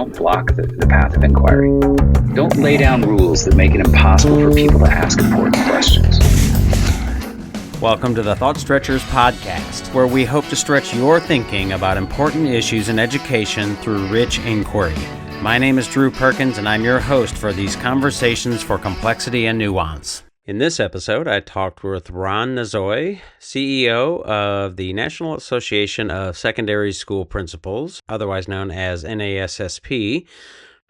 don't block the path of inquiry. Don't lay down rules that make it impossible for people to ask important questions. Welcome to the Thought Stretchers podcast, where we hope to stretch your thinking about important issues in education through rich inquiry. My name is Drew Perkins, and I'm your host for these conversations for complexity and nuance. In this episode, I talked with Ronn Nozoe, CEO of the National Association of Secondary School Principals, otherwise known as NASSP.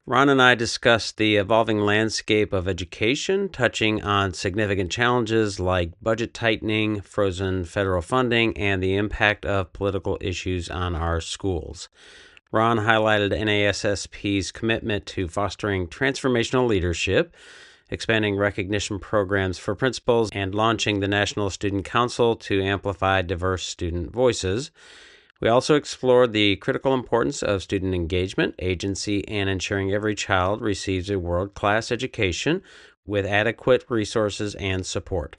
Ronn and I discussed the evolving landscape of education, touching on significant challenges like budget tightening, frozen federal funding, and the impact of political issues on our schools. Ronn highlighted NASSP's commitment to fostering transformational leadership, expanding recognition programs for principals, and launching the National Student Council to amplify diverse student voices. We also explored the critical importance of student engagement, agency, and ensuring every child receives a world-class education with adequate resources and support.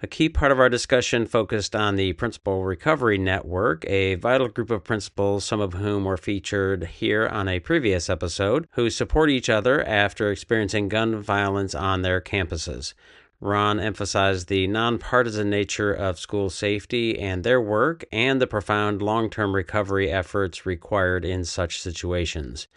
A key part of our discussion focused on the Principal Recovery Network, a vital group of principals, some of whom were featured here on a previous episode, who support each other after experiencing gun violence on their campuses. Ronn emphasized the nonpartisan nature of school safety and their work, and the profound long-term recovery efforts required in such situations.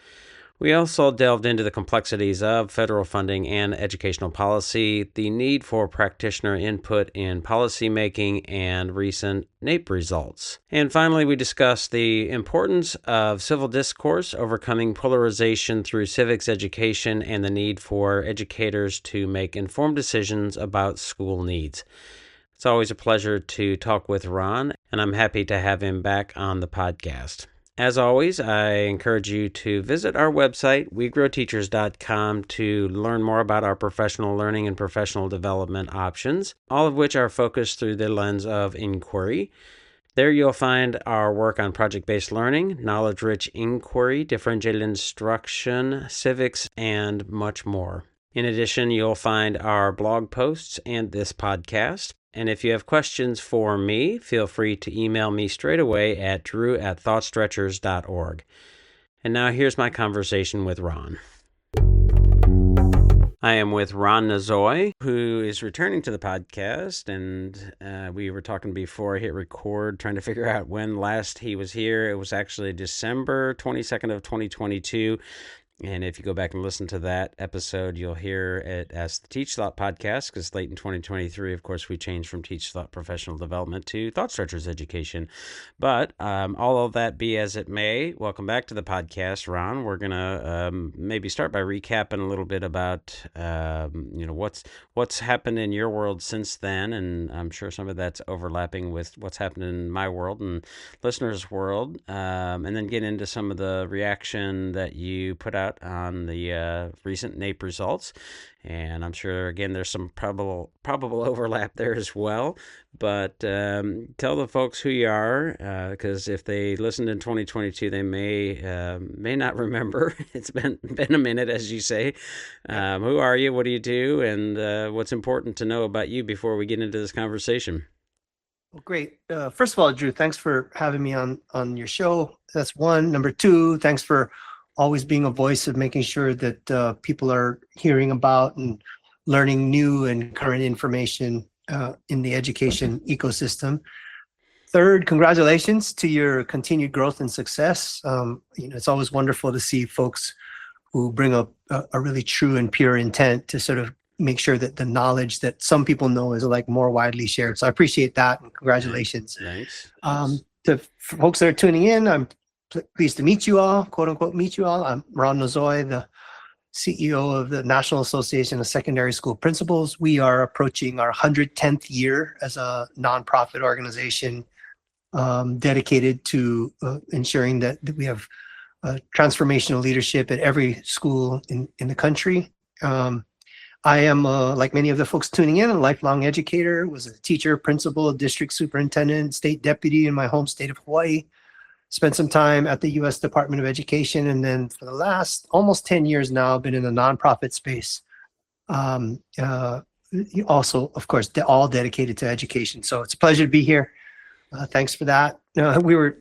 We also delved into the complexities of federal funding and educational policy, the need for practitioner input in policymaking, and recent NAEP results. And finally, we discussed the importance of civil discourse, overcoming polarization through civics education, and the need for educators to make informed decisions about school needs. It's always a pleasure to talk with Ronn, and I'm happy to have him back on the podcast. As always, I encourage you to visit our website, wegrowteachers.com, to learn more about our professional learning and professional development options, all of which are focused through the lens of inquiry. There you'll find our work on project-based learning, knowledge-rich inquiry, differentiated instruction, civics, and much more. In addition, you'll find our blog posts and this podcast. And if you have questions for me, feel free to email me straight away at drew@thoughtstretchers.org. And now here's my conversation with Ronn. I am with Ronn Nozoe, who is returning to the podcast, and we were talking before I hit record, trying to figure out when last he was here. It was actually December 22nd of 2022. And if you go back and listen to that episode, you'll hear it as the Teach Thought podcast, because late in 2023, of course, we changed from Teach Thought Professional Development to Thought Stretchers Education. But all of that be as it may, welcome back to the podcast, Ronn. We're going to maybe start by recapping a little bit about, what's happened in your world since then. And I'm sure some of that's overlapping with what's happened in my world and listeners' world. And then get into some of the reaction that you put out on the recent NAEP results, and I'm sure again there's some probable overlap there as well. But tell the folks who you are, because if they listened in 2022, they may not remember. It's been a minute, as you say. Who are you? What do you do? And what's important to know about you before we get into this conversation? Well, great. First of all, Drew, thanks for having me on your show. That's one. Number two, thanks for always being a voice of making sure that people are hearing about and learning new and current information in the education ecosystem. Third, congratulations to your continued growth and success. It's always wonderful to see folks who bring a really true and pure intent to sort of make sure that the knowledge that some people know is like more widely shared. So I appreciate that, and congratulations. Thanks. To folks that are tuning in, I'm pleased to meet you all, quote unquote, meet you all. I'm Ronn Nozoe, the CEO of the National Association of Secondary School Principals. We are approaching our 110th year as a nonprofit organization dedicated to ensuring that we have transformational leadership at every school in the country. I am, like many of the folks tuning in, a lifelong educator, was a teacher, principal, district superintendent, state deputy in my home state of Hawaii. Spent some time at the U.S. Department of Education, and then for the last almost 10 years now, I've been in the nonprofit space. Also, of course, all dedicated to education. So it's a pleasure to be here. Thanks for that. We were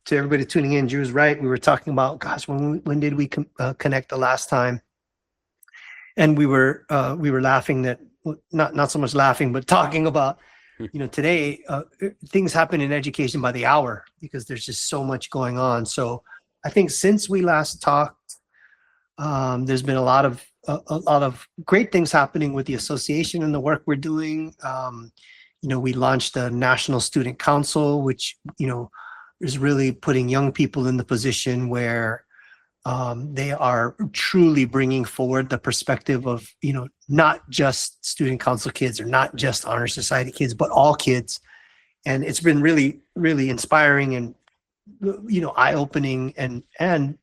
to everybody tuning in, Drew's right. We were talking about, gosh, when did we connect the last time? And we were laughing that, not so much laughing, but talking about, today things happen in education by the hour because there's just so much going on. So I think since we last talked, there's been a lot of great things happening with the association and the work we're doing. We launched a National Student Council, which is really putting young people in the position where they are truly bringing forward the perspective of not just student council kids or not just honor society kids, but all kids. And it's been really, really inspiring and eye-opening and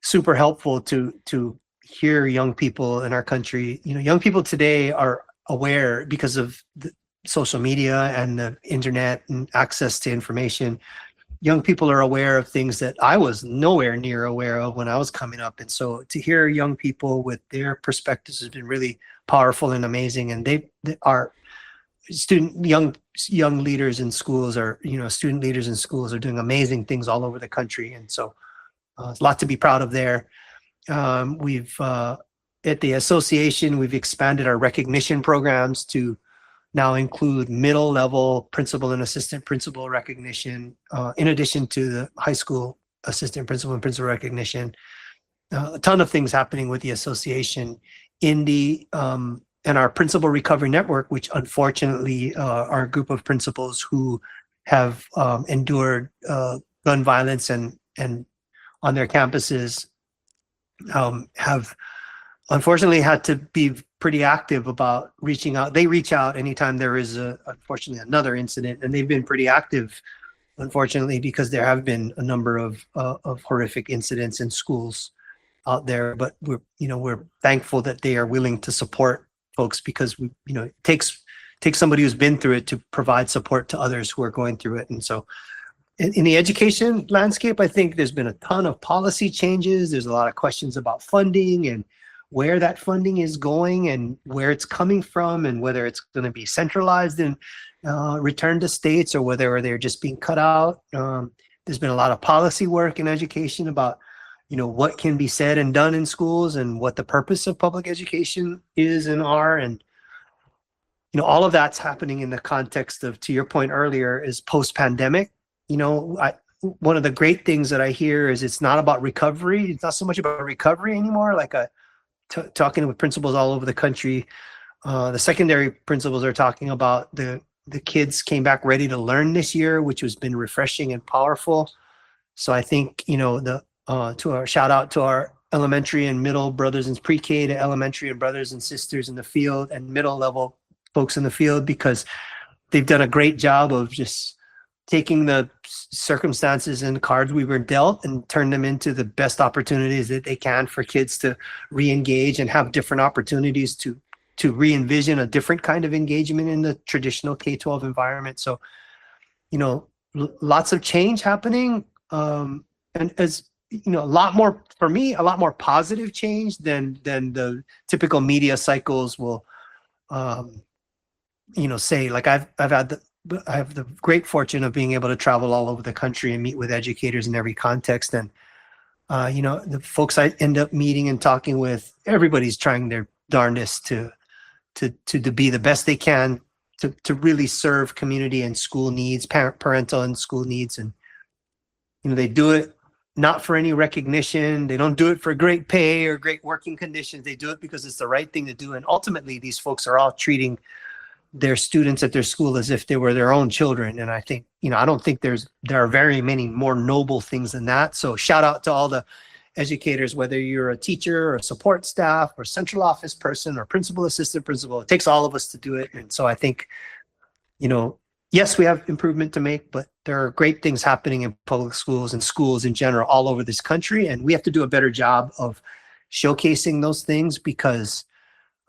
super helpful to hear young people in our country. Young people today are aware because of the social media and the internet and access to information. Young people are aware of things that I was nowhere near aware of when I was coming up. And so to hear young people with their perspectives has been really powerful and amazing. And they are young leaders in schools student leaders in schools are doing amazing things all over the country. And so there's a lot to be proud of there. We've at the association, we've expanded our recognition programs to now include middle level principal and assistant principal recognition, in addition to the high school assistant principal and principal recognition. A ton of things happening with the association in and our principal recovery network, which unfortunately are a group of principals who have endured gun violence and on their campuses have unfortunately had to be pretty active about reaching out. They reach out anytime there is unfortunately another incident, and they've been pretty active, unfortunately, because there have been a number of horrific incidents in schools out there. But we're thankful that they are willing to support folks because it takes somebody who's been through it to provide support to others who are going through it. And so in the education landscape, I think there's been a ton of policy changes. There's a lot of questions about funding and where that funding is going and where it's coming from and whether it's going to be centralized and returned to states or whether they're just being cut out. There's been a lot of policy work in education about, what can be said and done in schools and what the purpose of public education is and are. And, all of that's happening in the context of, to your point earlier, is post-pandemic. One of the great things that I hear is it's not about recovery. It's not so much about recovery anymore. Like talking with principals all over the country, the secondary principals are talking about the kids came back ready to learn this year, which has been refreshing and powerful. So I think, to our shout out to our elementary and middle brothers and pre-K to elementary and brothers and sisters in the field and middle level folks in the field, because they've done a great job of just taking the circumstances and cards we were dealt and turn them into the best opportunities that they can for kids to re-engage and have different opportunities to re-envision a different kind of engagement in the traditional K-12 environment. So, lots of change happening. And as a lot more, for me, a lot more positive change than the typical media cycles will, say. Like I have the great fortune of being able to travel all over the country and meet with educators in every context. And, the folks I end up meeting and talking with, everybody's trying their darndest to be the best they can to really serve community and school needs, parental and school needs. And, they do it not for any recognition. They don't do it for great pay or great working conditions. They do it because it's the right thing to do. And ultimately, these folks are all treating their students at their school as if they were their own children. And I think, I don't think there are very many more noble things than that. So shout out to all the educators, whether you're a teacher or a support staff or central office person or principal, assistant principal. It takes all of us to do it. And so I think, yes, we have improvement to make, but there are great things happening in public schools and schools in general all over this country. And we have to do a better job of showcasing those things because,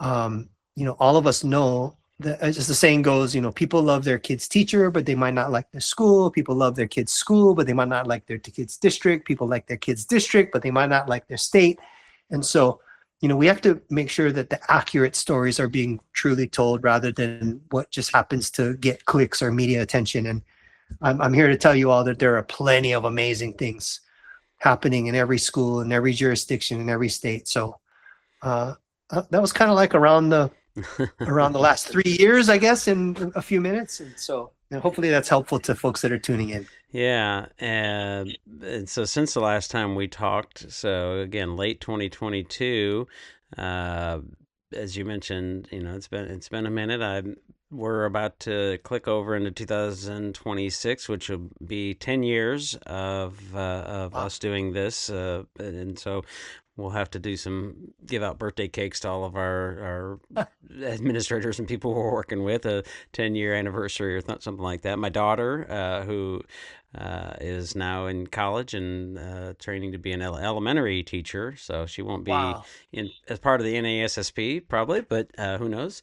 all of us know that, as the saying goes, people love their kid's teacher, but they might not like their school. People love their kid's school, but they might not like their kid's district. People like their kid's district, but they might not like their state. And so, we have to make sure that the accurate stories are being truly told rather than what just happens to get clicks or media attention. And I'm here to tell you all that there are plenty of amazing things happening in every school, in every jurisdiction, in every state. So that was kind of like around the last 3 years, I guess, in a few minutes. And so hopefully that's helpful to folks that are tuning in. Yeah, and so since the last time we talked, so again, late 2022, as you mentioned, it's been a minute. We're about to click over into 2026, which will be 10 years of us doing this, and so we'll have to give out birthday cakes to all of our administrators and people we're working with, a 10-year anniversary or something like that. My daughter, who is now in college and training to be an elementary teacher, so she won't be as part of the NASSP probably, but who knows?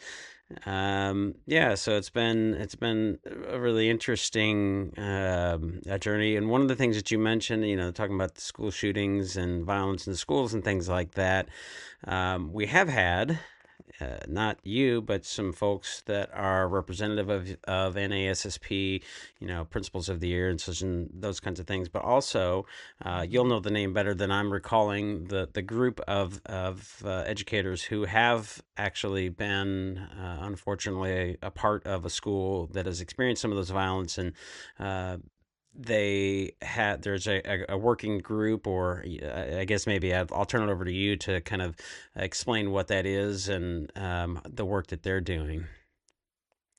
Yeah, so it's been a really interesting journey. And one of the things that you mentioned, talking about the school shootings and violence in the schools and things like that, we have had not you, but some folks that are representative of NASSP, principals of the year and those kinds of things. But also, you'll know the name better than I'm recalling the group of educators who have actually been, unfortunately, a part of a school that has experienced some of those violence, and there's a working group, or I guess maybe I'll turn it over to you to kind of explain what that is and the work that they're doing.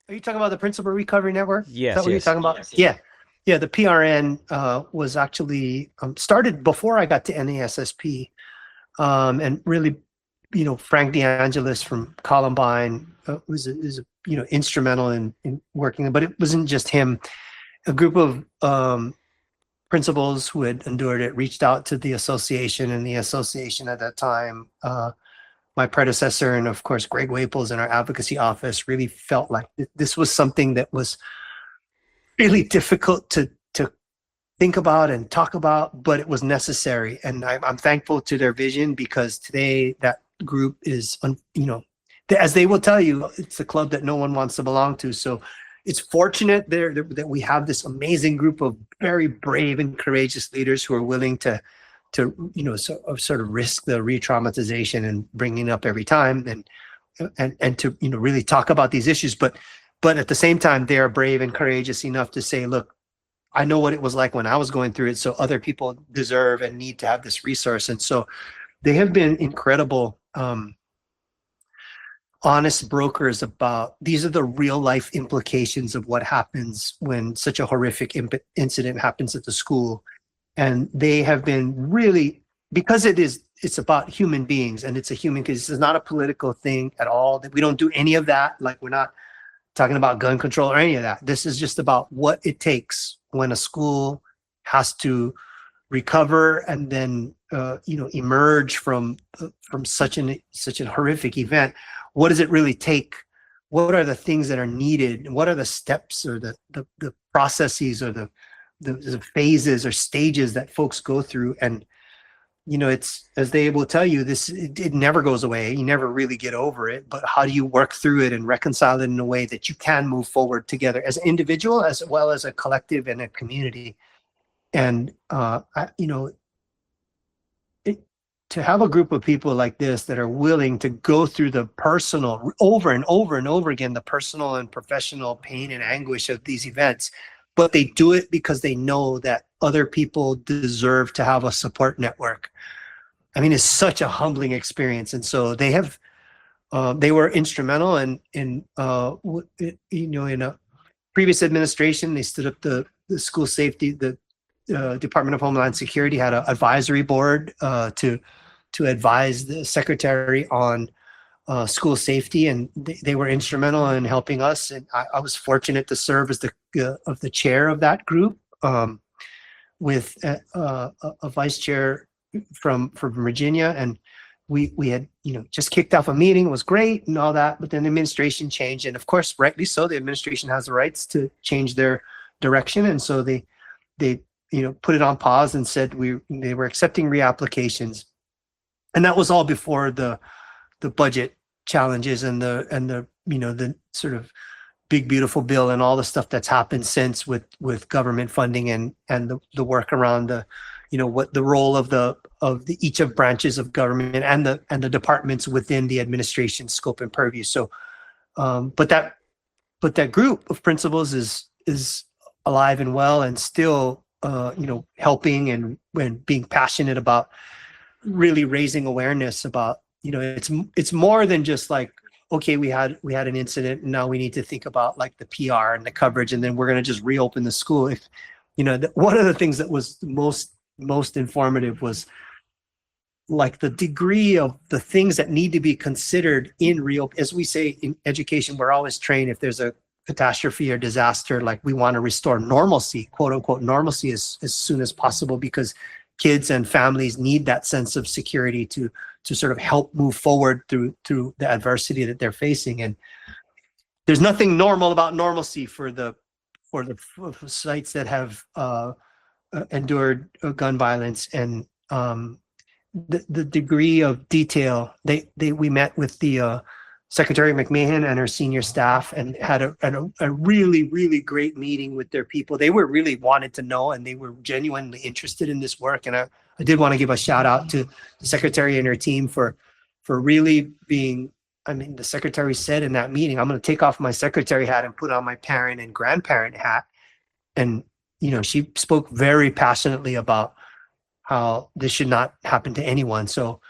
Are you talking about the Principal Recovery Network? Yes. Is that what you're talking about? Yeah. Yeah, the PRN was actually started before I got to NASSP, and really, Frank DeAngelis from Columbine was instrumental in working, but it wasn't just him. A group of principals who had endured it reached out to the association, and the association at that time, my predecessor, and of course Greg Waples in our advocacy office, really felt like this was something that was really difficult to think about and talk about, but it was necessary. And I'm thankful to their vision, because today that group is, as they will tell you, it's a club that no one wants to belong to. So it's fortunate that we have this amazing group of very brave and courageous leaders who are willing to sort of risk the re-traumatization and bringing up every time, and to really talk about these issues. But at the same time, they are brave and courageous enough to say, look, I know what it was like when I was going through it, so other people deserve and need to have this resource. And so they have been incredible, honest brokers about these are the real life implications of what happens when such a horrific incident happens at the school. And they have been really, because it's about human beings, and it's a human, because this is not a political thing at all. We don't do any of that. Like, we're not talking about gun control or any of that. This is just about what it takes when a school has to recover and then emerge from such a horrific event. What does it really take? What are the things that are needed? What are the steps or the processes or the phases or stages that folks go through? And it's, as they will tell you, it never goes away. You never really get over it. But how do you work through it and reconcile it in a way that you can move forward together as an individual, as well as a collective and a community? And to have a group of people like this that are willing to go through the personal, over and over and over again, the personal and professional pain and anguish of these events, but they do it because they know that other people deserve to have a support network. I mean, it's such a humbling experience. And so they were instrumental in a previous administration. They stood up the school safety, the Department of Homeland Security had an advisory board to advise the secretary on school safety, and they were instrumental in helping us. And I was fortunate to serve as the chair of that group, with a vice chair from Virginia, and we had just kicked off a meeting. It was great and all that, but then the administration changed, and of course, rightly so. The administration has the rights to change their direction, and so they put it on pause and said they were accepting reapplications, and that was all before the budget challenges and the sort of big beautiful bill and all the stuff that's happened since with government funding and the work around the, what the role of the each of branches of government and the departments within the administration scope and purview. So but that group of principals is alive and well and still helping and being passionate about really raising awareness about, it's more than just like, okay, we had an incident and now we need to think about like the PR and the coverage and then we're going to just reopen the school. If one of the things that was most informative was like the degree of the things that need to be considered in real, as we say in education, we're always trained if there's a catastrophe or disaster, like we want to restore normalcy, quote unquote normalcy, as soon as possible, because kids and families need that sense of security to sort of help move forward through the adversity that they're facing. And there's nothing normal about normalcy for the sites that have endured gun violence. And the degree of detail, we met with the Secretary McMahon and her senior staff and had a really, really great meeting with their people. They were really wanted to know and they were genuinely interested in this work. And I did want to give a shout out to the Secretary and her team for really being, the Secretary said in that meeting, I'm going to take off my Secretary hat and put on my parent and grandparent hat. And, she spoke very passionately about how this should not happen to anyone. So,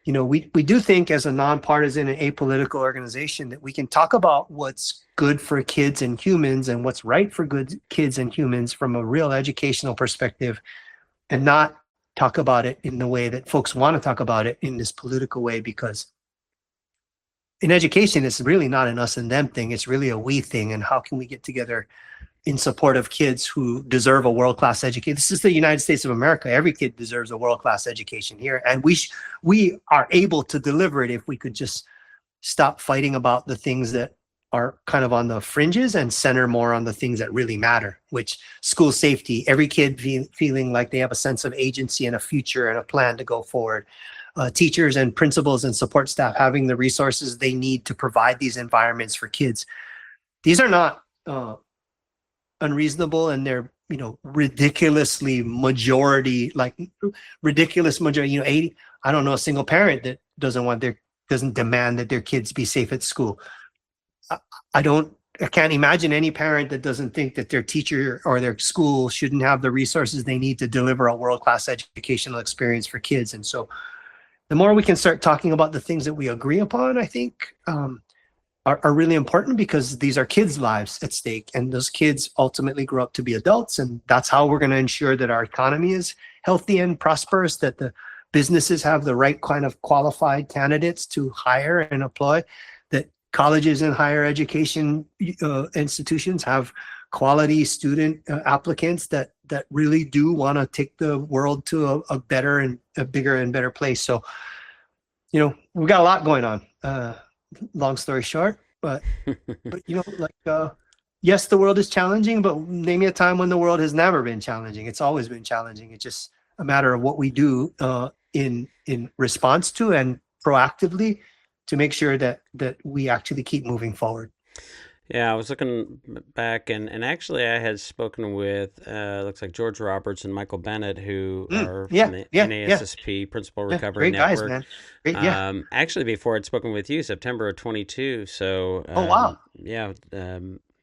we do think as a nonpartisan and apolitical organization that we can talk about what's good for kids and humans and what's right for good kids and humans from a real educational perspective, and not talk about it in the way that folks want to talk about it, in this political way, because in education, it's really not an us and them thing. It's really a we thing. And how can we get together in support of kids who deserve a world-class education? This is the United States of America. Every kid deserves a world-class education here. And we are able to deliver it if we could just stop fighting about the things that are kind of on the fringes and center more on the things that really matter, which school safety, every kid feeling like they have a sense of agency and a future and a plan to go forward. Teachers and principals and support staff having the resources they need to provide these environments for kids. These are not unreasonable, and they're ridiculously majority, like ridiculous majority. 80. I don't know a single parent that doesn't demand that their kids be safe at school. I can't imagine any parent that doesn't think that their teacher or their school shouldn't have the resources they need to deliver a world-class educational experience for kids. And so the more we can start talking about the things that we agree upon, I think are really important, because these are kids' lives at stake, and those kids ultimately grow up to be adults, and that's how we're going to ensure that our economy is healthy and prosperous, that the businesses have the right kind of qualified candidates to hire and employ, that colleges and higher education institutions have quality student applicants that really do want to take the world to a better and a bigger and better place. So, we've got a lot going on. Long story short, but yes, the world is challenging, but name me a time when the world has never been challenging. It's always been challenging. It's just a matter of what we do in response to and proactively to make sure that we actually keep moving forward. Yeah, I was looking back, and actually I had spoken with, looks like George Roberts and Michael Bennett, who are from the NASSP, Principal Recovery great Network. Guys, man. Great, yeah. Actually, before I'd spoken with you, September of 22. So, oh, wow. Yeah.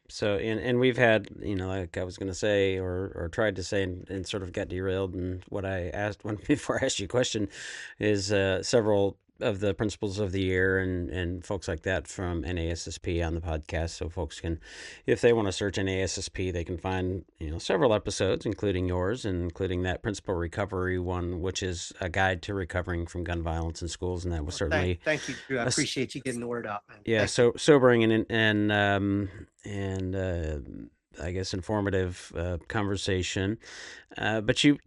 So, and we've had, like I was going to say, or tried to say, and sort of got derailed. And what I asked before I asked you a question is several of the principals of the year and folks like that from NASSP on the podcast. So folks can, if they want to search NASSP, they can find, several episodes, including yours and including that principal recovery one, which is a guide to recovering from gun violence in schools. And that was certainly, thank you, Drew. I appreciate you getting the word out, man. Yeah. So sobering and I guess informative conversation. But you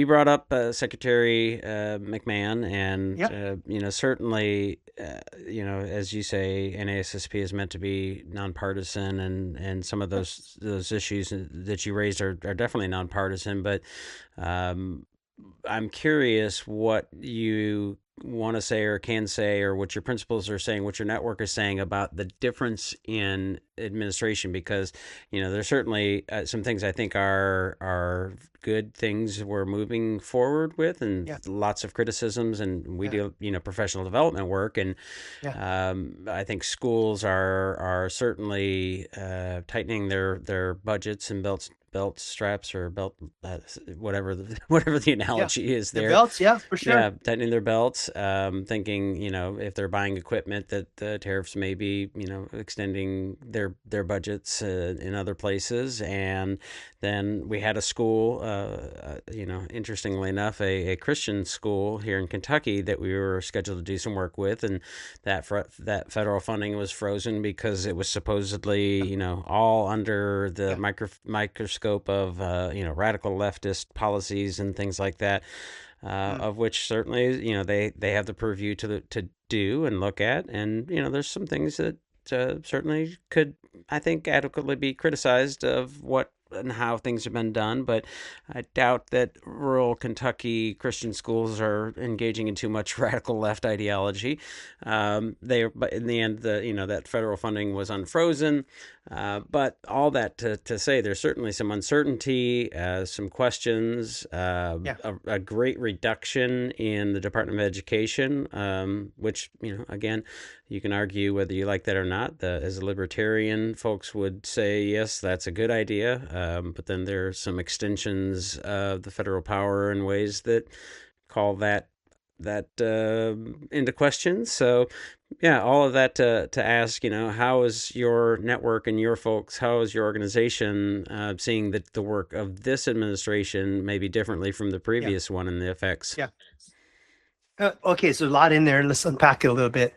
brought up Secretary McMahon, and certainly as you say, NASSP is meant to be nonpartisan, and some of those issues that you raised are definitely nonpartisan. But I'm curious what you want to say or can say, or what your principals are saying, what your network is saying about the difference in administration, because there's certainly some things I think are good things we're moving forward with, and lots of criticisms, and we do professional development work, and I think schools are certainly tightening their budgets and belt straps, or belt whatever the analogy is there. The belts, for sure. Yeah, tightening their belts, thinking if they're buying equipment, that the tariffs may be extending their budgets in other places. And then we had a school, interestingly enough, a Christian school here in Kentucky that we were scheduled to do some work with, and that federal funding was frozen because it was supposedly all under the microscope of radical leftist policies and things like that, of which certainly they have the purview to do and look at, and there's some things that certainly could, I think, adequately be criticized of what and how things have been done, but I doubt that rural Kentucky Christian schools are engaging in too much radical left ideology. But in the end, that federal funding was unfrozen. But all that to say, there's certainly some uncertainty, some questions, a great reduction in the Department of Education, which again, you can argue whether you like that or not. As a libertarian, folks would say, yes, that's a good idea. But then there are some extensions of the federal power in ways that call that into question. So, all of that to ask, how is your network and your folks, how is your organization seeing that the work of this administration maybe differently from the previous one and the effects? Okay, so a lot in there. Let's unpack it a little bit.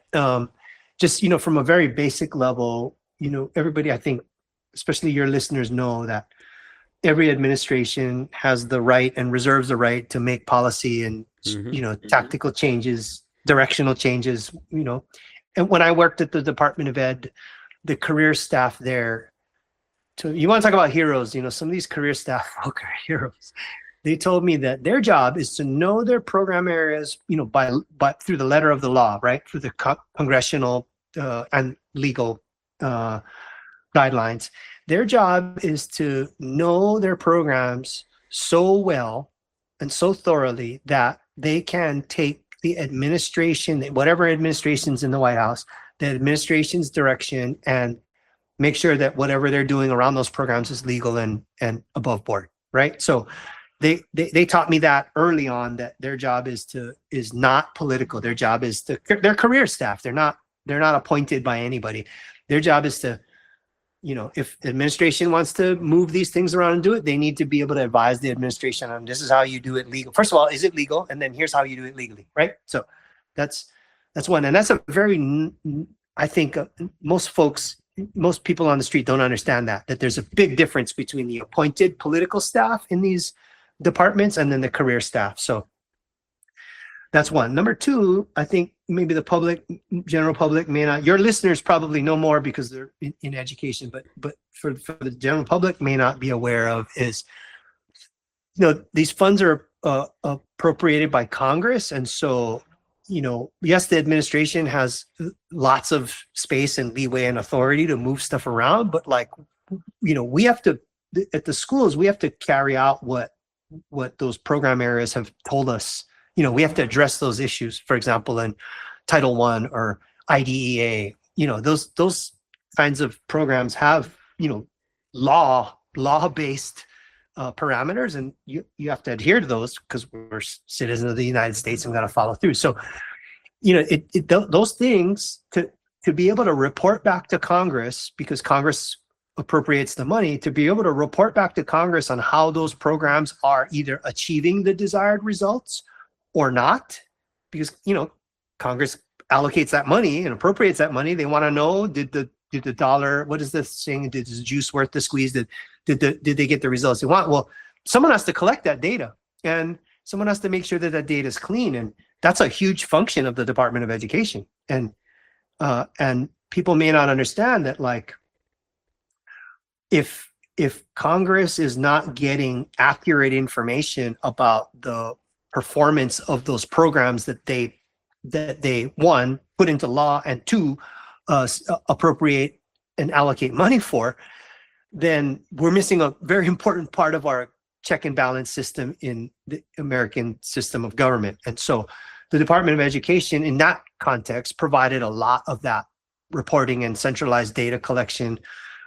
Just, from a very basic level, everybody, I think, especially your listeners, know that every administration has the right and reserves the right to make policy and, tactical changes, directional changes, And when I worked at the Department of Ed, the career staff there, you want to talk about heroes, some of these career staff folk are heroes. They told me that their job is to know their program areas, by through the letter of the law, right? Through the congressional and legal guidelines. Their job is to know their programs so well and so thoroughly that they can take the administration, whatever administration's in the White House, the administration's direction, and make sure that whatever they're doing around those programs is legal and above board, right? So they taught me that early on, that their job is not political. Their job is they're career staff. They're not appointed by anybody. Their job is to, if the administration wants to move these things around and do it, they need to be able to advise the administration on, this is how you do it legal. First of all, is it legal? And then here's how you do it legally, right? So that's one. And that's a very, I think most people on the street don't understand that there's a big difference between the appointed political staff in these departments and then the career staff. So that's one. Number two, I think maybe the general public may not, your listeners probably know more because they're in education, but for the general public may not be aware of is, these funds are appropriated by Congress. And so, yes, the administration has lots of space and leeway and authority to move stuff around, but we have to, at the schools, we have to carry out what those program areas have told us. We have to address those issues, for example, in Title I or IDEA, those kinds of programs have, law-based parameters, and you have to adhere to those because we're citizens of the United States and we got to follow through. So, those things to be able to report back to Congress, because Congress appropriates the money, to be able to report back to Congress on how those programs are either achieving the desired results or not, because Congress allocates that money and appropriates that money. They want to know, did the dollar, what is this saying? Did the juice worth the squeeze? Did they get the results they want? Well, someone has to collect that data, and someone has to make sure that that data is clean, and that's a huge function of the Department of Education. And people may not understand that, if Congress is not getting accurate information about the performance of those programs that they one, put into law, and two, appropriate and allocate money for, then we're missing a very important part of our check and balance system in the American system of government. And so the Department of Education in that context provided a lot of that reporting and centralized data collection,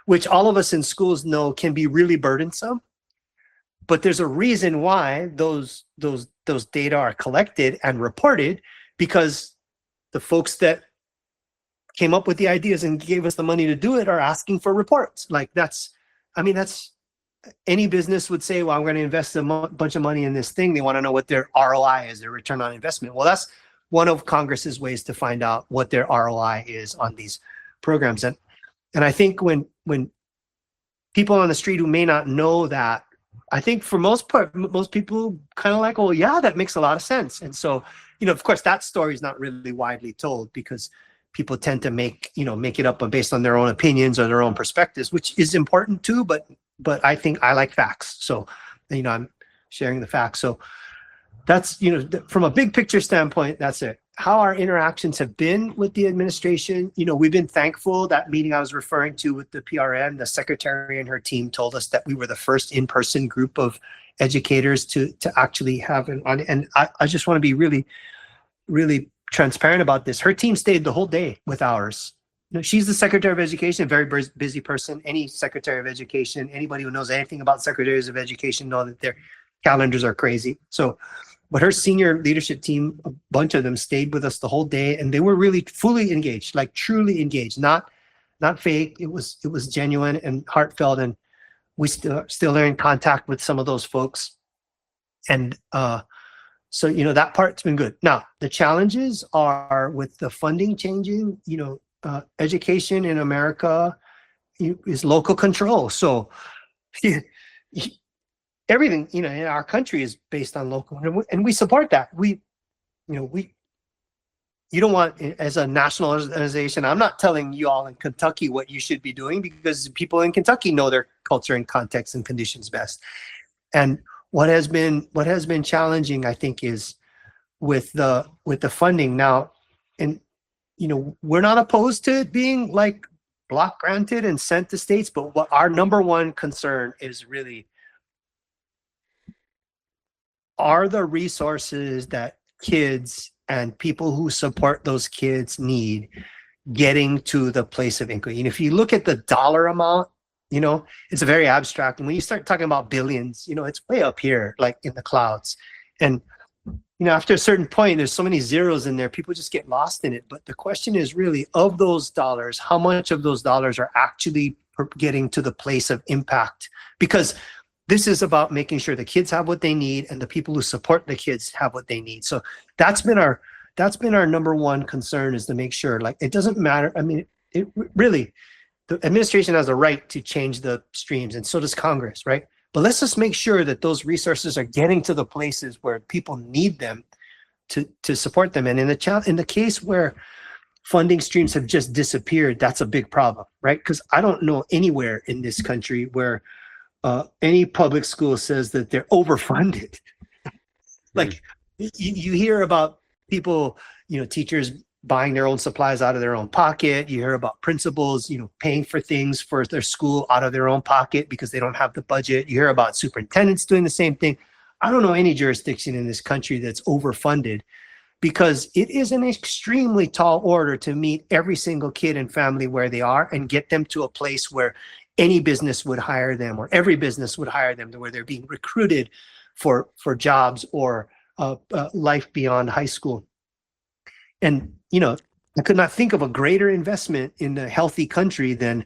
which all of us in schools know can be really burdensome. But there's a reason why those data are collected and reported, because the folks that came up with the ideas and gave us the money to do it are asking for reports. Like that's any business would say, well, I'm going to invest a bunch of money in this thing. They want to know what their ROI is, their return on investment. Well, that's one of Congress's ways to find out what their ROI is on these programs. And I think when people on the street who may not know that, I think for most people kind of like, oh yeah, that makes a lot of sense. And so, of course, that story is not really widely told because people tend to make it up based on their own opinions or their own perspectives, which is important too. But I think I like facts. So, I'm sharing the facts. So that's, from a big picture standpoint, that's it. How our interactions have been with the administration, we've been thankful. That meeting I was referring to with the PRN, the secretary and her team told us that we were the first in-person group of educators to actually have and I just want to be really, really transparent about this. Her team stayed the whole day with ours. She's the Secretary of Education, a very busy person. Any Secretary of Education, anybody who knows anything about Secretaries of Education know that their calendars are crazy. But her senior leadership team, a bunch of them stayed with us the whole day, and they were really fully engaged, like truly engaged, not fake. It was genuine and heartfelt, and we still are in contact with some of those folks. And so that part's been good. Now the challenges are with the funding changing. Education in America is local control. So everything, in our country is based on local, and we support that. You don't want, as a national organization, I'm not telling you all in Kentucky what you should be doing, because people in Kentucky know their culture and context and conditions best. And what has been challenging, I think, is with the funding now. And we're not opposed to it being like block granted and sent to states, but what our number one concern is really, are the resources that kids and people who support those kids need getting to the place of inquiry? And if you look at the dollar amount, it's very abstract. And when you start talking about billions, it's way up here, like in the clouds. And, after a certain point, there's so many zeros in there, people just get lost in it. But the question is really, of those dollars, how much of those dollars are actually getting to the place of impact? Because this is about making sure the kids have what they need and the people who support the kids have what they need. So that's been our number one concern, is to make sure, like, it doesn't matter. I mean, it really, the administration has a right to change the streams, and so does Congress, right? But let's just make sure that those resources are getting to the places where people need them to support them. And in the case where funding streams have just disappeared, that's a big problem, right? Because I don't know anywhere in this country where any public school says that they're overfunded. Like you hear about people, teachers buying their own supplies out of their own pocket. You hear about principals, paying for things for their school out of their own pocket because they don't have the budget. You hear about superintendents doing the same thing. I don't know any jurisdiction in this country that's overfunded, because it is an extremely tall order to meet every single kid and family where they are and get them to a place where any business would hire them, or every business would hire them, to where they're being recruited for jobs or life beyond high school. And, I could not think of a greater investment in a healthy country than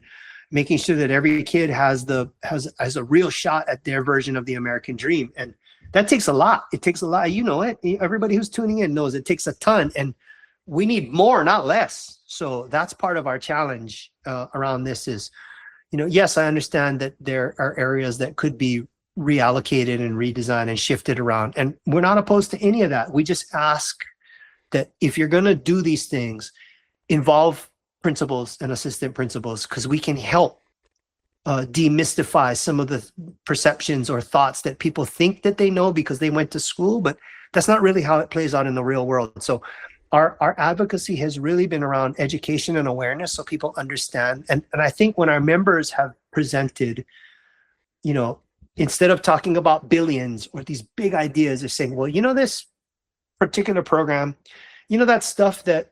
making sure that every kid has a real shot at their version of the American dream. And that takes a lot. It takes a lot. Everybody who's tuning in knows it takes a ton, and we need more, not less. So that's part of our challenge around this is, yes, I understand that there are areas that could be reallocated and redesigned and shifted around. And we're not opposed to any of that. We just ask that if you're going to do these things, involve principals and assistant principals, because we can help demystify some of the perceptions or thoughts that people think that they know because they went to school, but that's not really how it plays out in the real world. So our advocacy has really been around education and awareness so people understand. And I think when our members have presented, instead of talking about billions or these big ideas, they're saying, well, this particular program, that stuff that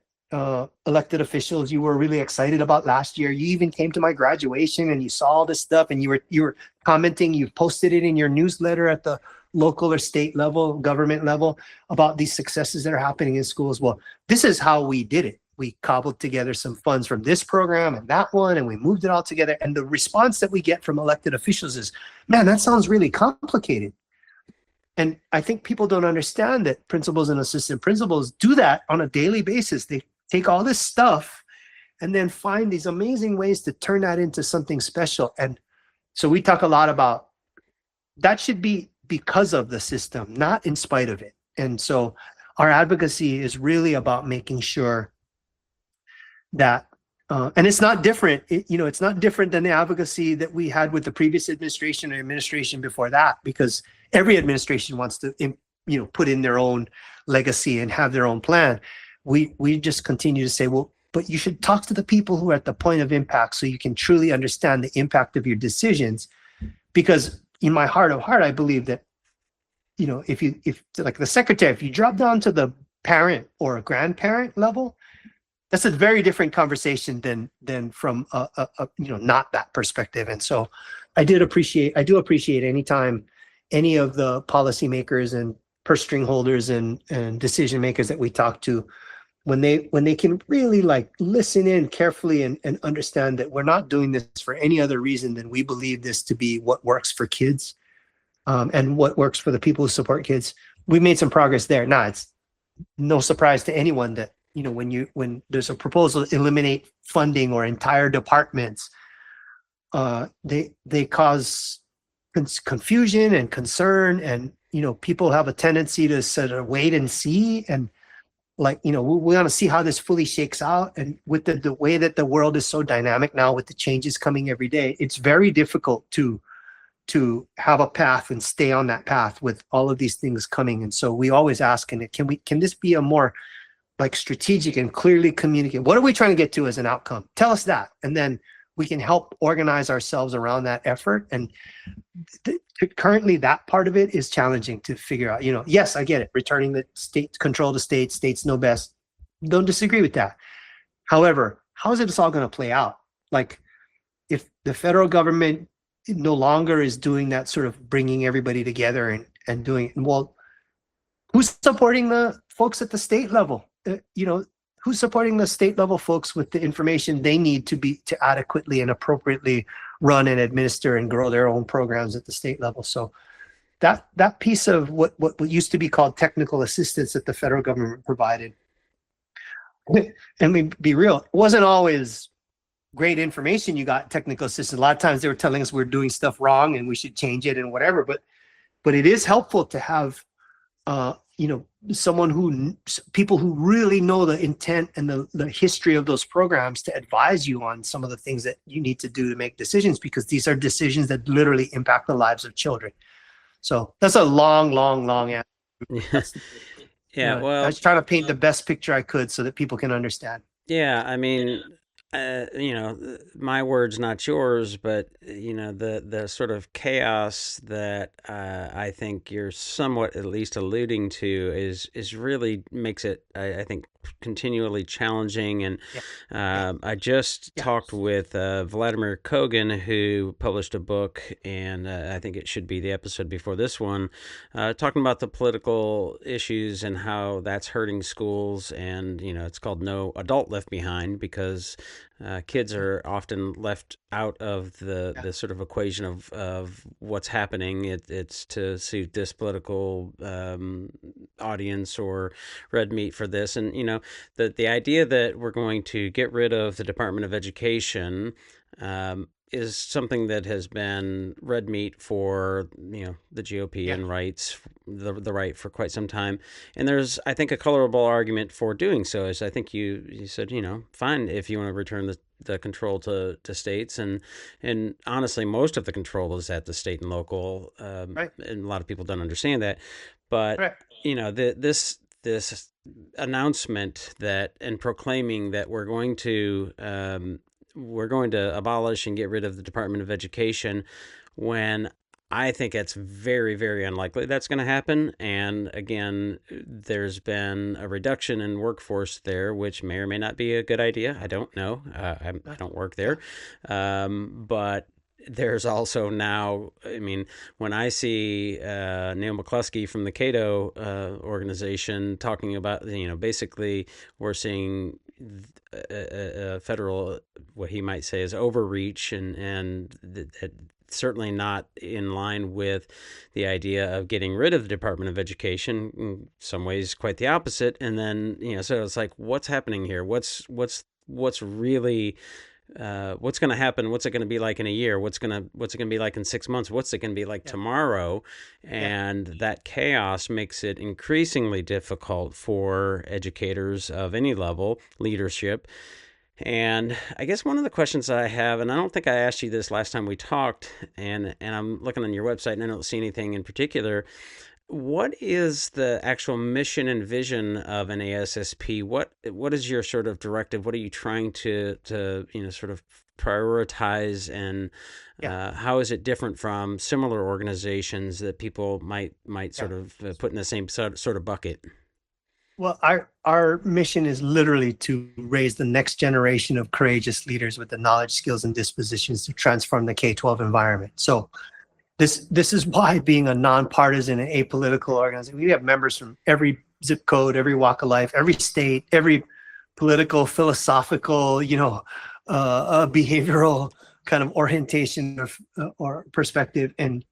elected officials you were really excited about last year. You even came to my graduation and you saw all this stuff and you were commenting, you posted it in your newsletter at the local or state level, government level, about these successes that are happening in schools. Well, this is how we did it. We cobbled together some funds from this program and that one, and we moved it all together. And the response that we get from elected officials is, man, that sounds really complicated. And I think people don't understand that principals and assistant principals do that on a daily basis. They take all this stuff and then find these amazing ways to turn that into something special. And so we talk a lot about that should be because of the system, not in spite of it. And so our advocacy is really about making sure that, and it's not different, it's not different than the advocacy that we had with the previous administration or administration before that, because every administration wants to, put in their own legacy and have their own plan. We just continue to say, well, but you should talk to the people who are at the point of impact so you can truly understand the impact of your decisions. Because in my heart of heart, I believe that, if like the secretary, if you drop down to the parent or a grandparent level, that's a very different conversation than from not that perspective. And so I do appreciate anytime any of the policymakers and purse string holders and decision makers that we talk to, when they can really listen in carefully and understand that we're not doing this for any other reason than we believe this to be what works for kids, and what works for the people who support kids. We made some progress there. Now, it's no surprise to anyone that when there's a proposal to eliminate funding or entire departments, they cause confusion and concern, and people have a tendency to sort of wait and see, and we want to see how this fully shakes out. And with the way that the world is so dynamic now, with the changes coming every day, it's very difficult to have a path and stay on that path with all of these things coming. And so we always ask, and can this be a more strategic and clearly communicate? What are we trying to get to as an outcome? Tell us that, and then we can help organize ourselves around that effort. And currently that part of it is challenging to figure out. Yes, I get it. Returning the state control to states, states know best. Don't disagree with that. However, how is this all going to play out? If the federal government no longer is doing that sort of bringing everybody together and doing, well, who's supporting the folks at the state level? Who's supporting the state level folks with the information they need to adequately and appropriately run and administer and grow their own programs at the state level? So that piece of what used to be called technical assistance that the federal government provided, and we be real, it wasn't always great information. You got technical assistance. A lot of times they were telling us we're doing stuff wrong and we should change it and whatever. But it is helpful to have people who really know the intent and the history of those programs to advise you on some of the things that you need to do to make decisions, because these are decisions that literally impact the lives of children. So that's a long answer. Yeah. Well, I was trying to paint the best picture I could so that people can understand. Yeah. I mean, my words, not yours, but the sort of chaos that I think you're somewhat at least alluding to is really makes it, I think, continually challenging. And I just talked with Vladimir Kogan, who published a book, and I think it should be the episode before this one, talking about the political issues and how that's hurting schools. And it's called No Adult Left Behind, because kids are often left out of the sort of equation of what's happening. It's to suit this political audience or red meat for this. And, the idea that we're going to get rid of the Department of Education is something that has been red meat for, the GOP and the right for quite some time. And there's, I think, a colorable argument for doing so. As I think you said, fine if you want to return the control to states, and honestly, most of the control is at the state and local, and a lot of people don't understand that. But this this announcement that and proclaiming that we're going to abolish and get rid of the Department of Education, when I think it's very, very unlikely that's going to happen. And again, there's been a reduction in workforce there, which may or may not be a good idea. I don't know. I don't work there. But there's also now, I mean, when I see Neil McCluskey from the Cato organization talking about, basically we're seeing a federal, what he might say is overreach, and certainly not in line with the idea of getting rid of the Department of Education. In some ways, quite the opposite. And then, so it's like, what's happening here? What's really what's going to happen? What's it going to be like in a year? What's it going to be like in 6 months? What's it going to be like tomorrow? And that chaos makes it increasingly difficult for educators of any level, leadership. And I guess one of the questions I have, and I don't think I asked you this last time we talked, and I'm looking on your website and I don't see anything in particular. What is the actual mission and vision of an NASSP? What is your sort of directive? What are you trying to sort of prioritize, and how is it different from similar organizations that people might sort of put in the same sort of bucket? Well, our mission is literally to raise the next generation of courageous leaders with the knowledge, skills, and dispositions to transform the K-12 environment. So this is why, being a nonpartisan and apolitical organization, we have members from every zip code, every walk of life, every state, every political, philosophical, behavioral kind of orientation or perspective. And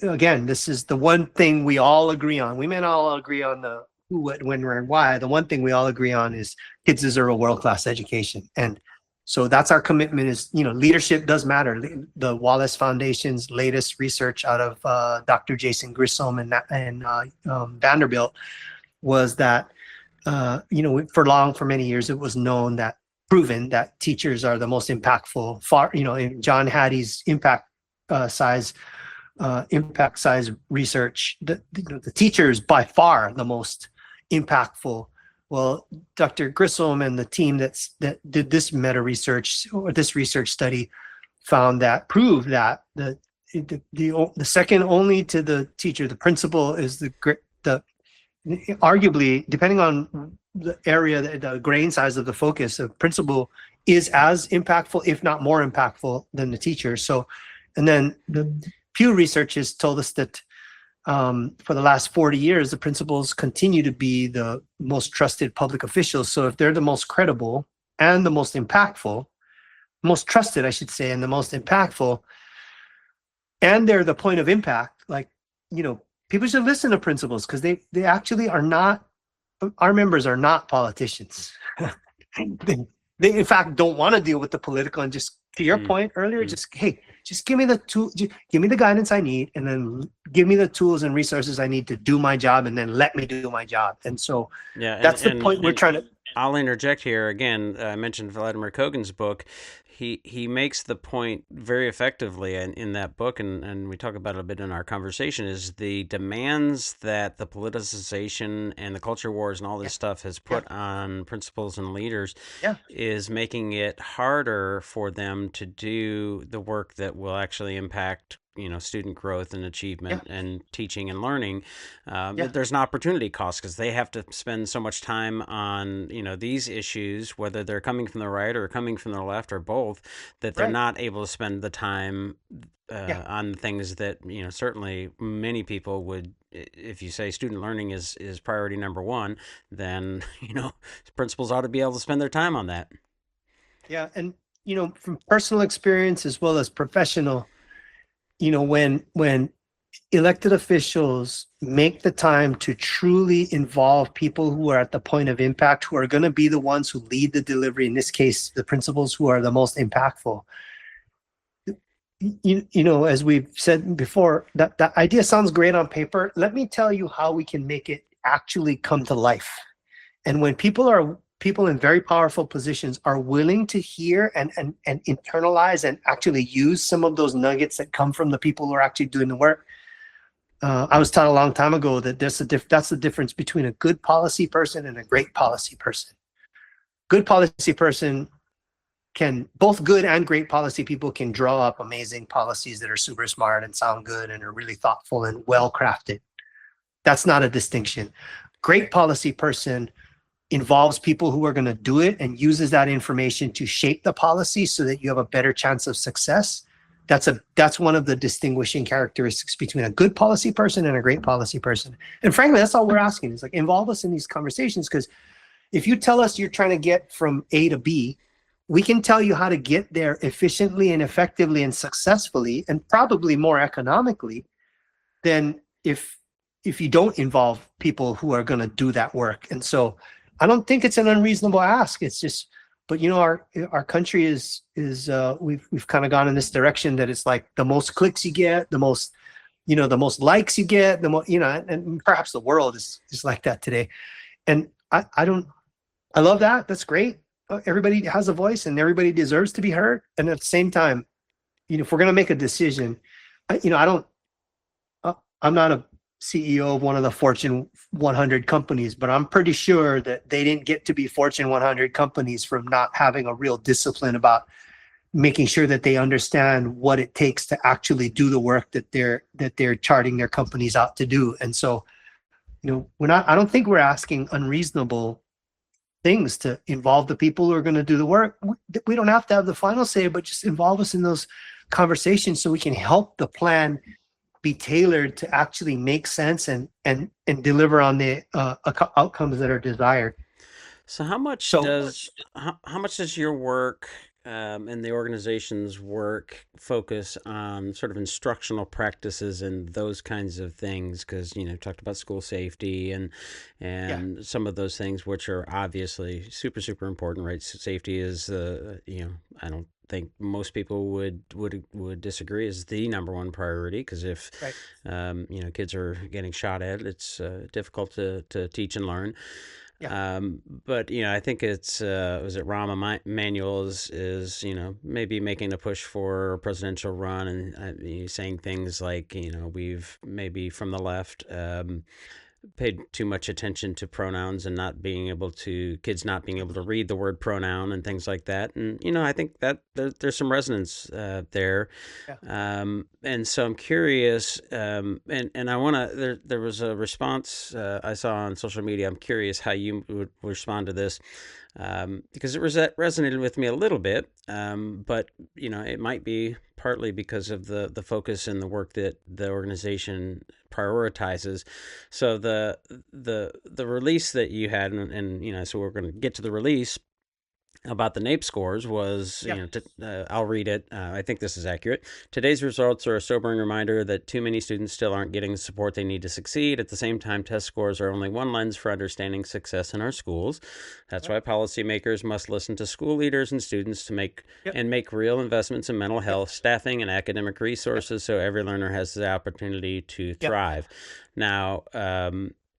again, this is the one thing we all agree on. We may not all agree on the who, what, when, where, and why. The one thing we all agree on is kids deserve a world-class education. And so that's our commitment. Is, leadership does matter. The Wallace Foundation's latest research out of Dr. Jason Grissom and Vanderbilt was that, for many years, it was proven that teachers are the most impactful. In John Hattie's impact size research, the teacher is by far the most impactful. Well, Dr. Grissom and the team that did this meta research, or this research study, proved that the second only to the teacher, the principal, is the arguably, depending on the area, the grain size of the focus, of principal is as impactful, if not more impactful, than the teacher. So, and then the Pew Research has told us that for the last 40 years, the principals continue to be the most trusted public officials. So if they're the most credible and the most impactful, most trusted, I should say, and the most impactful, and they're the point of impact, people should listen to principals, because they actually are not, our members are not politicians. They in fact don't want to deal with the political, and just to your point earlier, just give me the tool, give me the guidance I need, and then give me the tools and resources I need to do my job, and then let me do my job. And so that's the point we're trying to. I'll interject here again. I mentioned Vladimir Kogan's book. He makes the point very effectively in that book, and we talk about it a bit in our conversation, is the demands that the politicization and the culture wars and all this stuff has put on principals and leaders is making it harder for them to do the work that will actually impact student growth and achievement and teaching and learning. There's an opportunity cost, because they have to spend so much time on these issues, whether they're coming from the right or coming from the left or both, that they're not able to spend the time on things that certainly many people would. If you say student learning is priority number one, then principals ought to be able to spend their time on that. Yeah, and from personal experience as well as professional, when elected officials make the time to truly involve people who are at the point of impact, who are going to be the ones who lead the delivery, in this case, the principals who are the most impactful, as we've said before, that idea sounds great on paper. Let me tell you how we can make it actually come to life. And when people in very powerful positions are willing to hear and internalize and actually use some of those nuggets that come from the people who are actually doing the work, I was taught a long time ago that that's the difference between a good policy person and a great policy person. Good policy person both good and great policy people can draw up amazing policies that are super smart and sound good and are really thoughtful and well crafted. That's not a distinction. Great policy person involves people who are going to do it and uses that information to shape the policy so that you have a better chance of success. That's one of the distinguishing characteristics between a good policy person and a great policy person. And frankly, that's all we're asking is like involve us in these conversations, because if you tell us you're trying to get from A to B, we can tell you how to get there efficiently and effectively and successfully and probably more economically than if you don't involve people who are going to do that work. And so I don't think it's an unreasonable ask. It's just, but you know, our country is we've kind of gone in this direction that it's like the most clicks you get, the most likes you get, the more, and perhaps the world is like that today. And I love that. That's great. Everybody has a voice and everybody deserves to be heard. And at the same time, if we're going to make a decision, I'm not a CEO of one of the Fortune 100 companies, but I'm pretty sure that they didn't get to be Fortune 100 companies from not having a real discipline about making sure that they understand what it takes to actually do the work that they're charting their companies out to do. And so, I don't think we're asking unreasonable things to involve the people who are going to do the work. We don't have to have the final say, but just involve us in those conversations so we can help the plan be tailored to actually make sense and deliver on the outcomes that are desired. So how much does your work and the organization's work focus on sort of instructional practices and those kinds of things? Because talked about school safety and some of those things, which are obviously super, super important, right? Safety is I don't think most people would disagree is the number one priority, because if kids are getting shot at, it's difficult to teach and learn. Yeah. But I think it's was it Rahm Emanuel is maybe making a push for a presidential run and saying things like we've maybe from the left paid too much attention to pronouns and kids not being able to read the word pronoun and things like that. And, I think that there's some resonance there. Yeah. And so I'm curious, and I want to, there was a response I saw on social media. I'm curious how you would respond to this. Because it resonated with me a little bit, but it might be partly because of the focus and the work that the organization prioritizes. So the release that you had, and so we're going to get to the release about the NAEP scores was, I'll read it. I think this is accurate. Today's results are a sobering reminder that too many students still aren't getting the support they need to succeed. At the same time, test scores are only one lens for understanding success in our schools. That's why policymakers must listen to school leaders and students to make real investments in mental health, staffing, and academic resources so every learner has the opportunity to thrive. Now,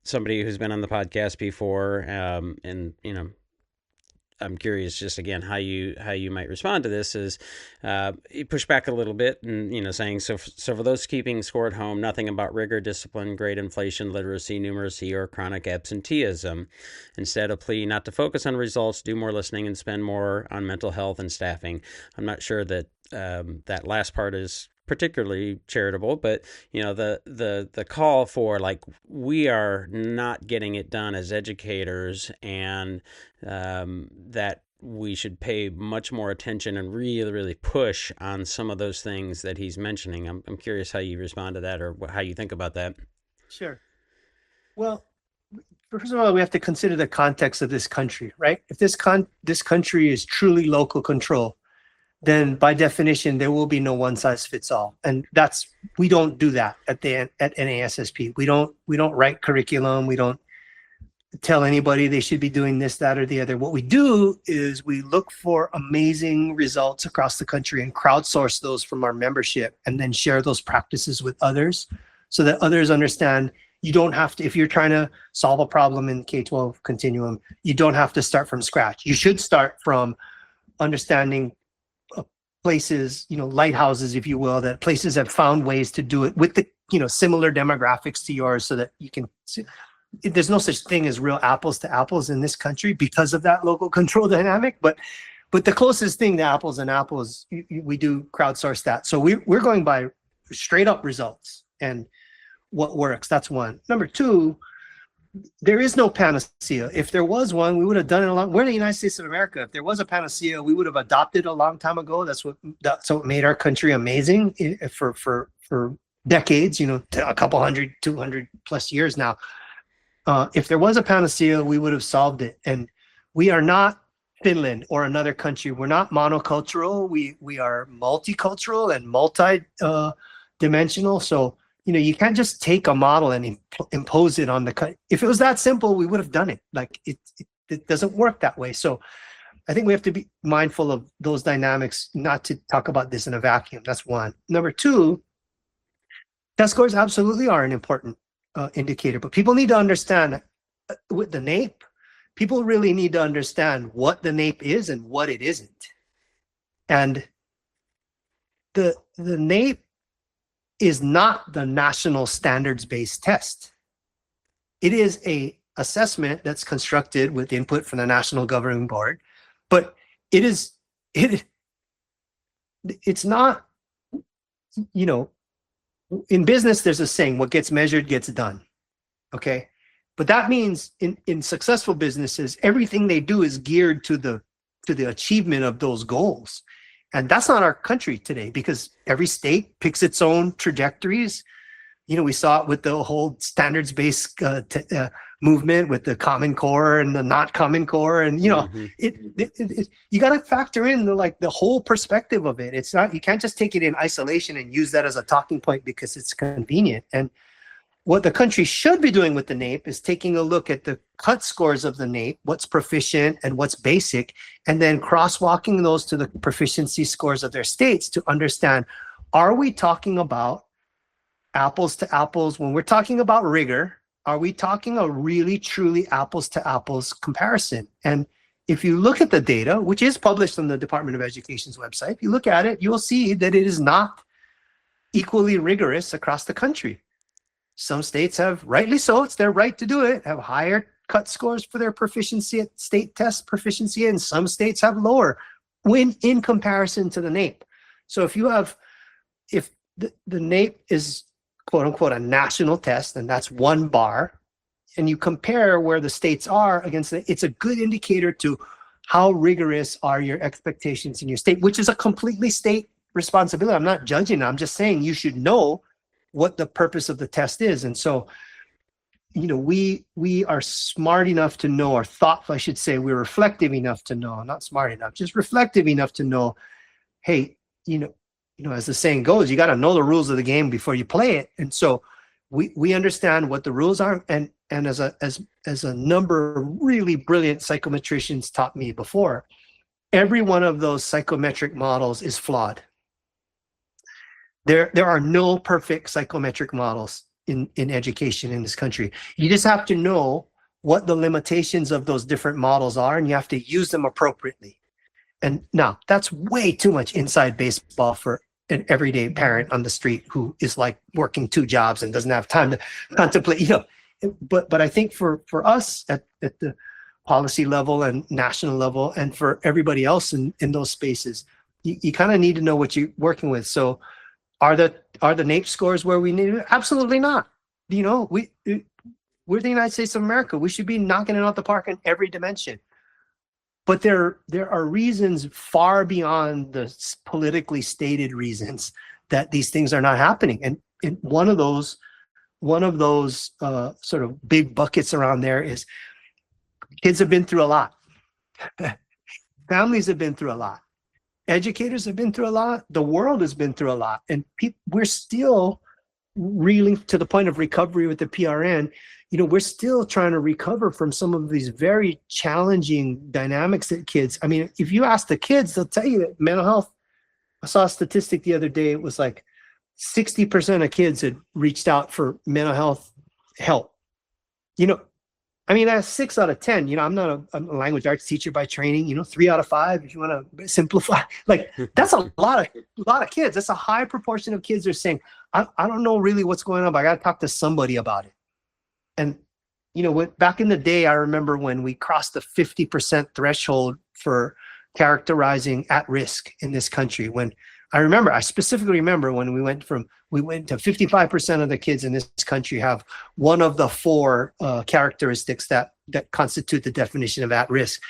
somebody who's been on the podcast before, and I'm curious just again how you might respond to this is you push back a little bit and saying so for those keeping score at home, nothing about rigor, discipline, grade inflation, literacy, numeracy, or chronic absenteeism. Instead, a plea not to focus on results, do more listening, and spend more on mental health and staffing. I'm not sure that that last part is particularly charitable, but the call for like we are not getting it done as educators, and that we should pay much more attention and really, really push on some of those things that he's mentioning. I'm curious how you respond to that or how you think about that. Sure. Well, first of all, we have to consider the context of this country, right? If this country is truly local control, then by definition, there will be no one size fits all. And we don't do that at NASSP. We don't write curriculum. We don't tell anybody they should be doing this, that, or the other. What we do is we look for amazing results across the country and crowdsource those from our membership and then share those practices with others so that others understand you don't have to, if you're trying to solve a problem in K-12 continuum, you don't have to start from scratch. You should start from understanding places, lighthouses, if you will, that places have found ways to do it with similar demographics to yours so that you can see. There's no such thing as real apples to apples in this country because of that local control dynamic. But the closest thing to apples and apples, we do crowdsource that. So we're going by straight up results and what works. That's one. Number two, there is no panacea. If there was one, we would have done it we're in the United States of America. If there was a panacea, we would have adopted a long time ago. That's what made our country amazing for decades, a couple 100, 200 plus years now. If there was a panacea, we would have solved it. And we are not Finland or another country. We're not monocultural. We are multicultural and multi-dimensional. So, you can't just take a model and impose it on the country. If it was that simple, we would have done it. Like it doesn't work that way. So I think we have to be mindful of those dynamics, not to talk about this in a vacuum. That's one. Number two, test scores absolutely are an important indicator, but people need to understand with the NAEP, people really need to understand what the NAEP is and what it isn't. And the NAEP is not the national standards-based test. It is a assessment that's constructed with input from the National Governing Board, but it's not, in business, there's a saying, what gets measured gets done, okay? But that means in successful businesses, everything they do is geared to the achievement of those goals. And that's not our country today because every state picks its own trajectories. We saw it with the whole standards-based movement with the Common Core and the not Common Core. And, you got to factor in the whole perspective of it. It's not, you can't just take it in isolation and use that as a talking point because it's convenient. And what the country should be doing with the NAEP is taking a look at the cut scores of the NAEP, what's proficient and what's basic, and then crosswalking those to the proficiency scores of their states to understand, are we talking about apples to apples? When we're talking about rigor, are we talking a really, truly apples to apples comparison? And if you look at the data, which is published on the Department of Education's website, if you look at it, you'll see that it is not equally rigorous across the country. Some states have, rightly so, it's their right to do it, have higher cut scores for their proficiency at state test proficiency, and some states have lower when in comparison to the NAEP. So if the NAEP is quote unquote a national test, and that's one bar, and you compare where the states are against it, it's a good indicator to how rigorous are your expectations in your state, which is a completely state responsibility. I'm not judging, I'm just saying you should know what the purpose of the test is. And so, we are smart enough to know, or thoughtful, I should say, we're reflective enough to know, not smart enough, just reflective enough to know, hey, as the saying goes, you got to know the rules of the game before you play it. And so we understand what the rules are. And as a number of really brilliant psychometricians taught me before, every one of those psychometric models is flawed. There are no perfect psychometric models in education in this country. You just have to know what the limitations of those different models are, and you have to use them appropriately. And now that's way too much inside baseball for an everyday parent on the street who is like working 2 jobs and doesn't have time to contemplate, but I think for us at the policy level and national level, and for everybody else in those spaces, you kind of need to know what you're working with. So are the NAEP scores where we need it? Absolutely not. We're the United States of America. We should be knocking it out the park in every dimension. But there are reasons far beyond the politically stated reasons that these things are not happening. And one of those sort of big buckets around there is kids have been through a lot. Families have been through a lot. Educators have been through a lot. The world has been through a lot. And we're still really, to the point of recovery with the PRN, we're still trying to recover from some of these very challenging dynamics that kids, if you ask the kids, they'll tell you that mental health, I saw a statistic the other day, it was like 60% of kids had reached out for mental health help. I mean, that's 6 out of 10. I'm not a language arts teacher by training. 3 out of 5, if you want to simplify. Like, that's a lot of kids. That's a high proportion of kids are saying, I don't know really what's going on, but I got to talk to somebody about it. And, back in the day, I remember when we crossed the 50% threshold for characterizing at risk in this country. I specifically remember when we went to 55% of the kids in this country have one of the 4 characteristics that constitute the definition of at risk.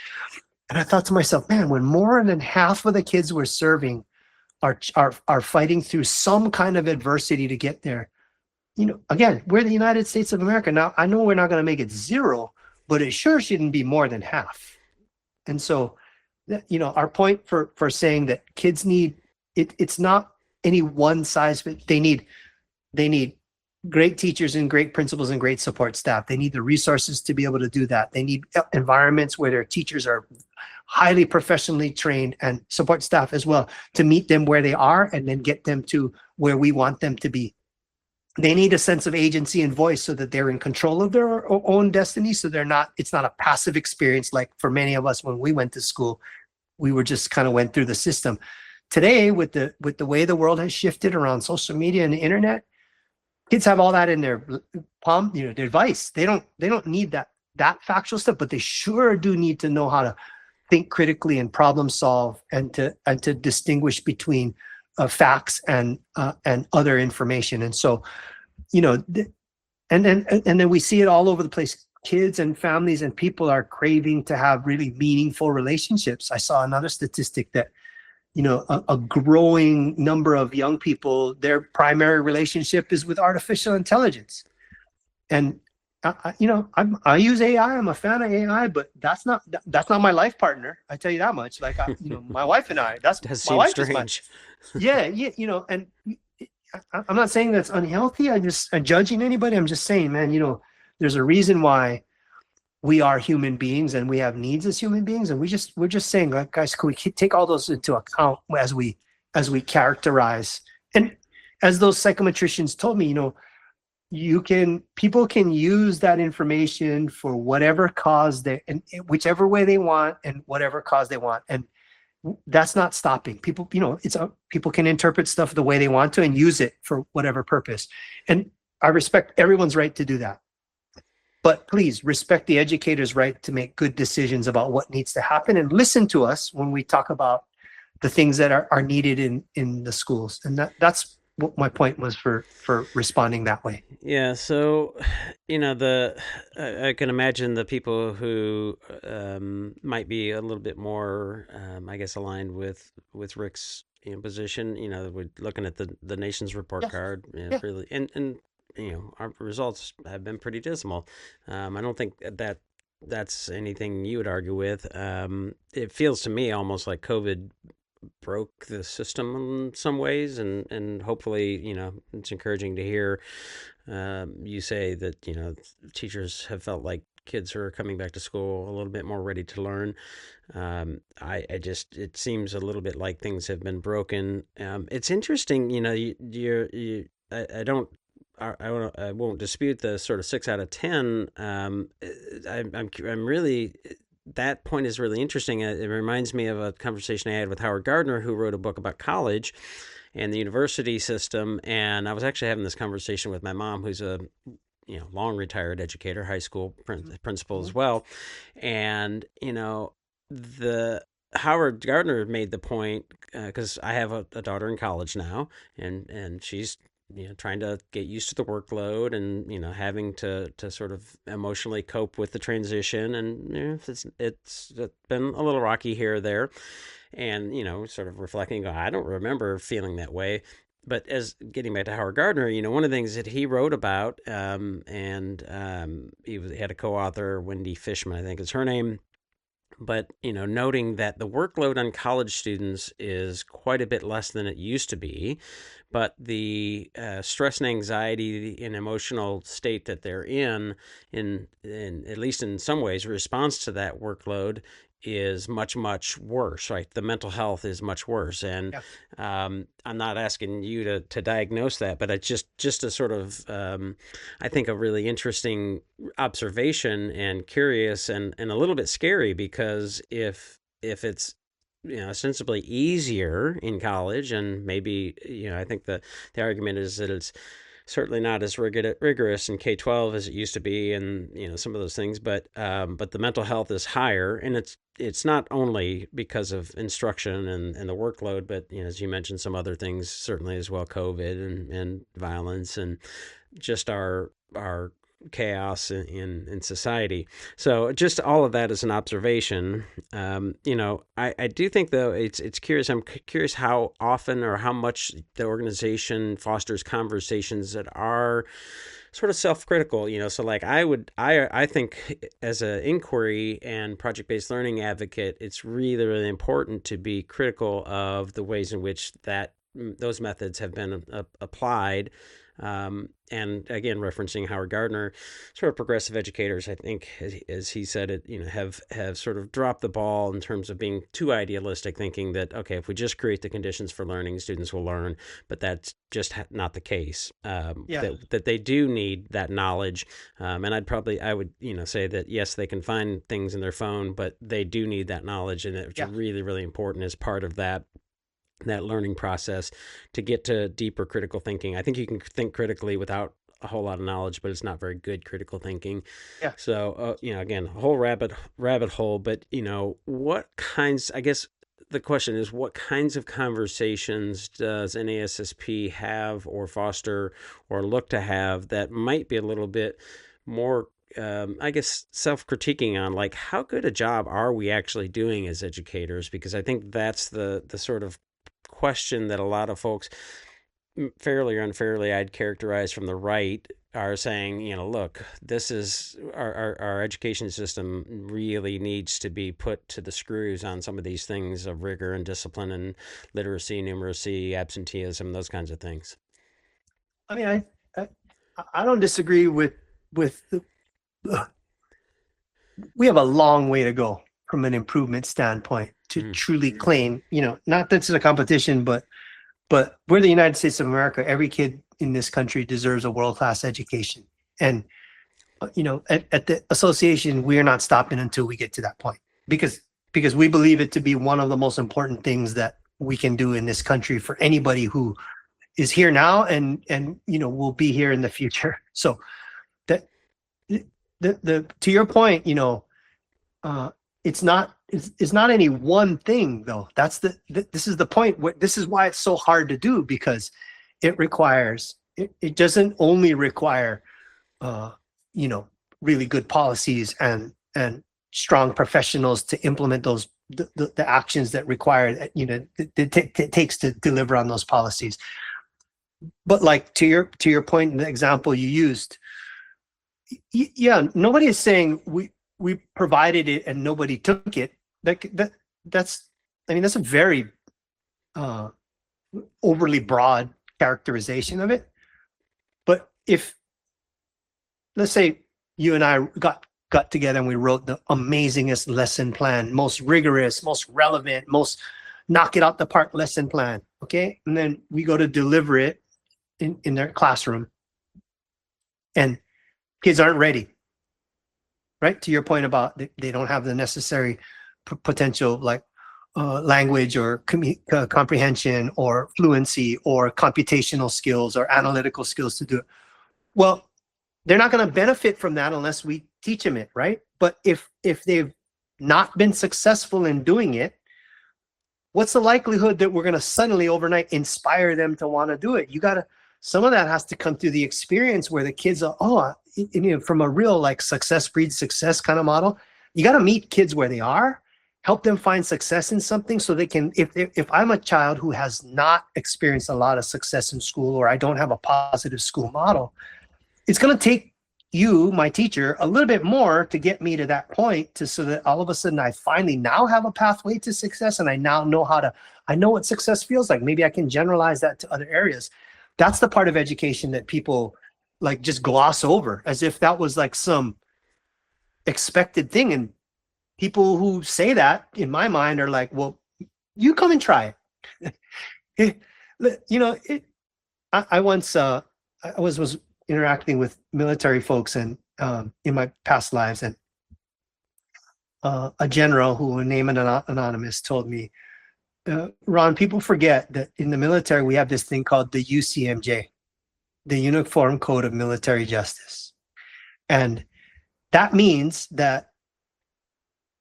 And I thought to myself, man, when more than half of the kids we're serving are fighting through some kind of adversity to get there, again, we're the United States of America. Now, I know we're not going to make it 0, but it sure shouldn't be more than half. And so, our point for saying that kids need, it's not any one size fit. They need great teachers and great principals and great support staff. They need the resources to be able to do that. They need environments where their teachers are highly professionally trained, and support staff as well, to meet them where they are and then get them to where we want them to be. They need a sense of agency and voice so that they're in control of their own destiny. So it's not a passive experience. Like for many of us, when we went to school, we were just kind of went through the system. Today, with the way the world has shifted around social media and the internet, kids have all that in their palm, their device. They don't need that factual stuff, but they sure do need to know how to think critically and problem solve, and to distinguish between facts and other information. And so, and then we see it all over the place. Kids and families and people are craving to have really meaningful relationships. I saw another statistic that, a growing number of young people, their primary relationship is with artificial intelligence. And I use AI. I'm a fan of AI, but that's not my life partner. I tell you that much. Like, my wife and I. Does my wife strange. Yeah, and I'm not saying that's unhealthy. I'm judging anybody. I'm just saying, man, there's a reason why we are human beings and we have needs as human beings, and we're just saying, like, guys, can we take all those into account as we characterize? And as those psychometricians told me, people can use that information for whatever cause and whichever way they want and whatever cause they want, and that's not stopping people. People can interpret stuff the way they want to and use it for whatever purpose, and I respect everyone's right to do that. But please respect the educator's right to make good decisions about what needs to happen, and listen to us when we talk about the things that are needed in the schools. And that's what my point was for responding that way. Yeah. So, I can imagine the people who might be a little bit more, I guess, aligned with Rick's position. We're looking at the nation's report card, really, and our results have been pretty dismal. I don't think that's anything you would argue with. It feels to me almost like COVID broke the system in some ways, and hopefully, it's encouraging to hear you say that, teachers have felt like kids are coming back to school a little bit more ready to learn. It seems a little bit like things have been broken. It's interesting, I won't dispute the sort of 6 out of 10. I'm really, that point is really interesting. It reminds me of a conversation I had with Howard Gardner, who wrote a book about college and the university system. And I was actually having this conversation with my mom, who's a long retired educator, high school principal as well. And the Howard Gardner made the point, because I have a daughter in college now, and she's trying to get used to the workload, and having to sort of emotionally cope with the transition, and it's been a little rocky here or there, and sort of reflecting, I don't remember feeling that way. But as getting back to Howard Gardner, one of the things that he wrote about, and he had a co-author, Wendy Fishman, I think is her name. But, noting that the workload on college students is quite a bit less than it used to be, but the stress and anxiety and emotional state that they're in at least in some ways, response to that workload is much, much worse, right? The mental health is much worse. And I'm not asking you to diagnose that, but it's just a sort of, I think, a really interesting observation and curious and a little bit scary, because if it's ostensibly easier in college, and maybe, I think the argument is that it's certainly not as rigorous in K-12 as it used to be, and some of those things. But the mental health is higher, and it's not only because of instruction and the workload, but as you mentioned, some other things certainly as well, COVID and violence and just our chaos in society. So just all of that is an observation. I do think, though, it's curious. I'm curious how often or how much the organization fosters conversations that are sort of self-critical. So like I think as an inquiry and project-based learning advocate, it's really, really important to be critical of the ways in which those methods have been applied. And again, referencing Howard Gardner, sort of progressive educators, I think, as he said it, have sort of dropped the ball in terms of being too idealistic, thinking that, okay, if we just create the conditions for learning, students will learn. But that's just not the case. That they do need that knowledge. And I would say that, yes, they can find things in their phone, but they do need that knowledge. And it's really, really important as part of that learning process to get to deeper critical thinking. I think you can think critically without a whole lot of knowledge, but it's not very good critical thinking. Yeah. So, again, a whole rabbit hole, but, what kinds, I guess the question is, what kinds of conversations does NASSP have or foster or look to have that might be a little bit more I guess self-critiquing on, like, how good a job are we actually doing as educators? Because I think that's the sort of question that a lot of folks, fairly or unfairly, I'd characterize from the right, are saying, look, this is our education system really needs to be put to the screws on some of these things of rigor and discipline and literacy, numeracy, absenteeism, those kinds of things. I mean, I don't disagree with we have a long way to go from an improvement standpoint to truly claim, not that it's a competition, but we're the United States of America. Every kid in this country deserves a world-class education. And, at the association, we are not stopping until we get to that point, because we believe it to be one of the most important things that we can do in this country for anybody who is here now and will be here in the future. So that to your point, it's not any one thing, though. This is the point. This is why it's so hard to do, because it doesn't only require really good policies and strong professionals to implement the actions that require it takes to deliver on those policies. But like to your point in the example you used, nobody is saying we provided it and nobody took it. That's a very overly broad characterization of it. But if, let's say, you and I got together and we wrote the amazingest lesson plan, most rigorous, most relevant, most knock it out the park lesson plan, okay? And then we go to deliver it in their classroom, and kids aren't ready, right? To your point about they don't have the necessary potential, like language or comprehension or fluency or computational skills or analytical skills to do it. Well, they're not going to benefit from that unless we teach them it, right? But if they've not been successful in doing it, what's the likelihood that we're going to suddenly overnight inspire them to want to do it? Some of that has to come through the experience where the kids are, from a real like success breeds success kind of model. You got to meet kids where they are, help them find success in something so they can, if I'm a child who has not experienced a lot of success in school, or I don't have a positive school model, it's going to take you, my teacher, a little bit more to get me to that point, to so that all of a sudden I finally now have a pathway to success, and I now know I know what success feels like. Maybe I can generalize that to other areas. That's the part of education that people like just gloss over as if that was like some expected thing. And people who say that, in my mind, are like, well, you come and try it. You know, I once I was interacting with military folks and in my past lives, and a general who will name an anonymous told me, Ron, people forget that in the military we have this thing called the UCMJ, the Uniform Code of Military Justice, and that means that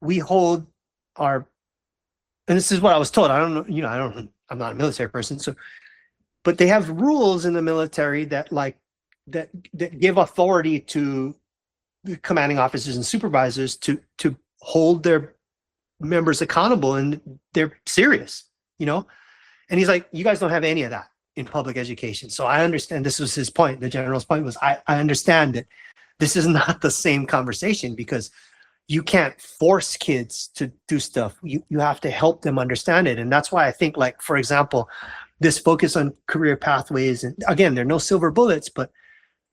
we hold our, and this is what I was told. I don't know, you know, I'm not a military person, so, but they have rules in the military that that give authority to the commanding officers and supervisors to hold their members accountable, and they're serious, you know. And he's like, you guys don't have any of that in public education. So I understand, this was his point. The general's point was, I understand that this is not the same conversation, because you can't force kids to do stuff. You have to help them understand it. And that's why I think, like, for example, this focus on career pathways, and again, there are no silver bullets, but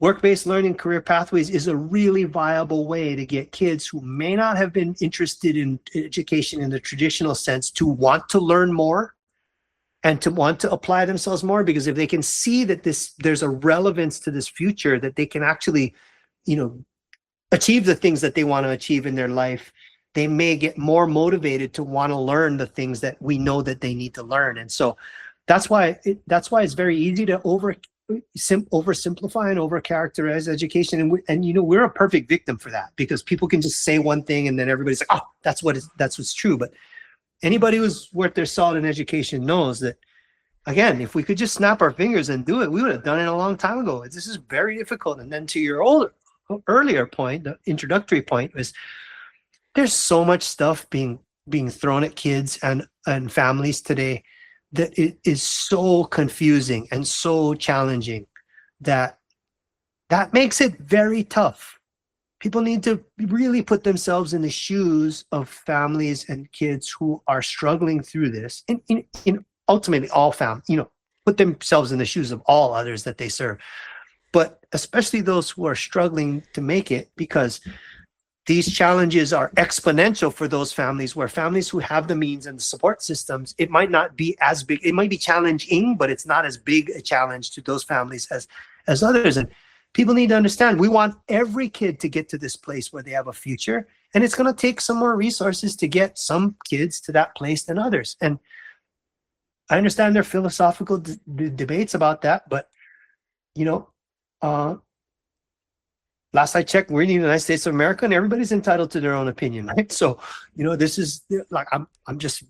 work-based learning career pathways is a really viable way to get kids who may not have been interested in education in the traditional sense to want to learn more and to want to apply themselves more. Because if they can see that there's a relevance to this future, that they can actually, you know, achieve the things that they want to achieve in their life, they may get more motivated to want to learn the things that we know that they need to learn. And so that's why it's very easy to oversimplify and overcharacterize education. And you know, we're a perfect victim for that, because people can just say one thing and then everybody's like, oh, that's what's true. But anybody who's worth their salt in education knows that, again, if we could just snap our fingers and do it, we would have done it a long time ago. This is very difficult. And then to your earlier point, the introductory point, was there's so much stuff being thrown at kids and families today that it is so confusing and so challenging that makes it very tough. People need to really put themselves in the shoes of families and kids who are struggling through this, and in ultimately all families, you know, put themselves in the shoes of all others that they serve, but especially those who are struggling to make it, because these challenges are exponential for those families, where families who have the means and the support systems, it might not be as big. It might be challenging, but it's not as big a challenge to those families as others. And people need to understand, we want every kid to get to this place where they have a future. And it's going to take some more resources to get some kids to that place than others. And I understand there are philosophical debates about that, but, you know, last I checked, we're in the United States of America, and everybody's entitled to their own opinion, right? So, you know, this is like, I'm just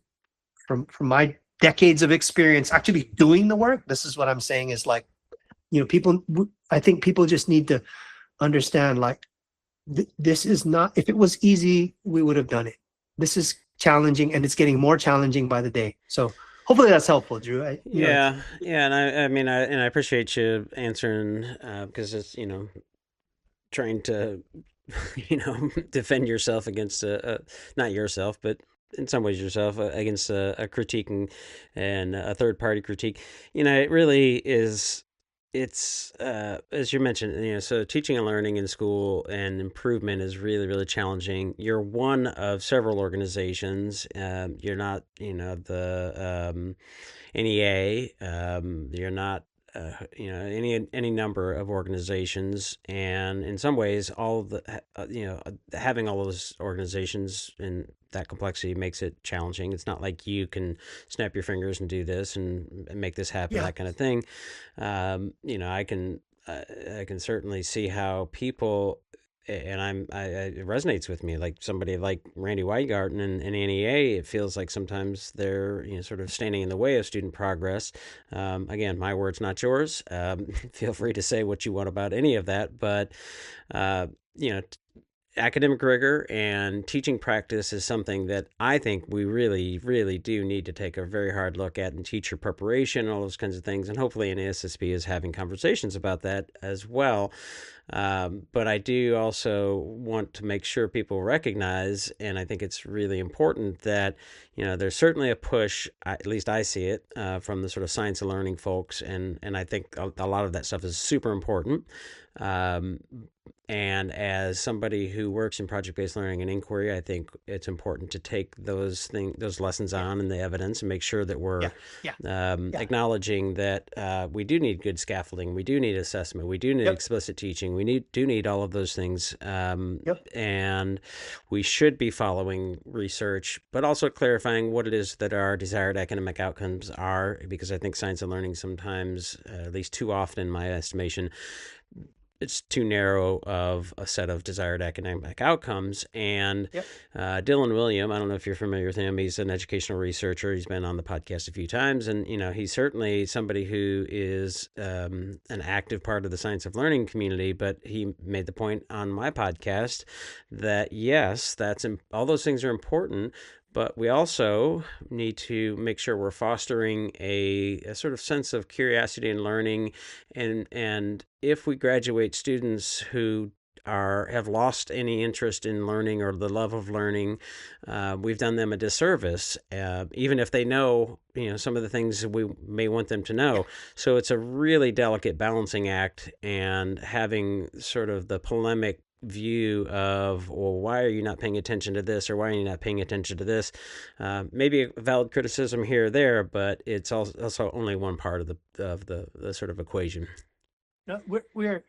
from my decades of experience actually doing the work. This is what I'm saying is, like, you know, I think people just need to understand, like, this is not, if it was easy, we would have done it. This is challenging, and it's getting more challenging by the day. So hopefully that's helpful, Drew. Yeah. And I mean, I appreciate you answering, because it's, you know, trying to, you know, defend yourself against not yourself, but in some ways yourself, against a critique and a third party critique. You know, it really is. It's as you mentioned, you know, so teaching and learning in school and improvement is really, really challenging. You're one of several organizations. You're not, you know, the NEA. You're not, you know, any number of organizations, and in some ways, all of the, you know, having all of those organizations and that complexity makes it challenging. It's not like you can snap your fingers and do this and make this happen, that kind of thing. You know, I can certainly see how people, and it resonates with me, like somebody like Randy Weingarten and NEA. It feels like sometimes they're, you know, sort of standing in the way of student progress. Again, my words, not yours. Feel free to say what you want about any of that, but you know, academic rigor and teaching practice is something that I think we really, really do need to take a very hard look at, and teacher preparation, all those kinds of things. And hopefully NASSP is having conversations about that as well. But I do also want to make sure people recognize, and I think it's really important that, there's certainly a push, at least I see it, from the sort of science and learning folks. And I think a lot of that stuff is super important. Um, and as somebody who works in project-based learning and inquiry, I think it's important to take those lessons Yeah. on and the evidence and make sure that we're Yeah. Yeah. Yeah. acknowledging that we do need good scaffolding, we do need assessment, we do need Yep. explicit teaching, we do need all of those things, Yep. and we should be following research, but also clarifying what it is that our desired academic outcomes are, because I think science and learning sometimes, at least too often in my estimation, it's too narrow of a set of desired academic outcomes. And Yep. Dylan William, I don't know if you're familiar with him. He's an educational researcher. He's been on the podcast a few times, and he's certainly somebody who is an active part of the science of learning community. But he made the point on my podcast that yes, all those things are important. But we also need to make sure we're fostering a sort of sense of curiosity and learning. And if we graduate students who have lost any interest in learning or the love of learning, we've done them a disservice, even if they know some of the things we may want them to know. So it's a really delicate balancing act, and having sort of the polemic view of, well, why are you not paying attention to this, or why are you not paying attention to this? Maybe a valid criticism here or there, but it's also only one part of the sort of equation. No, we're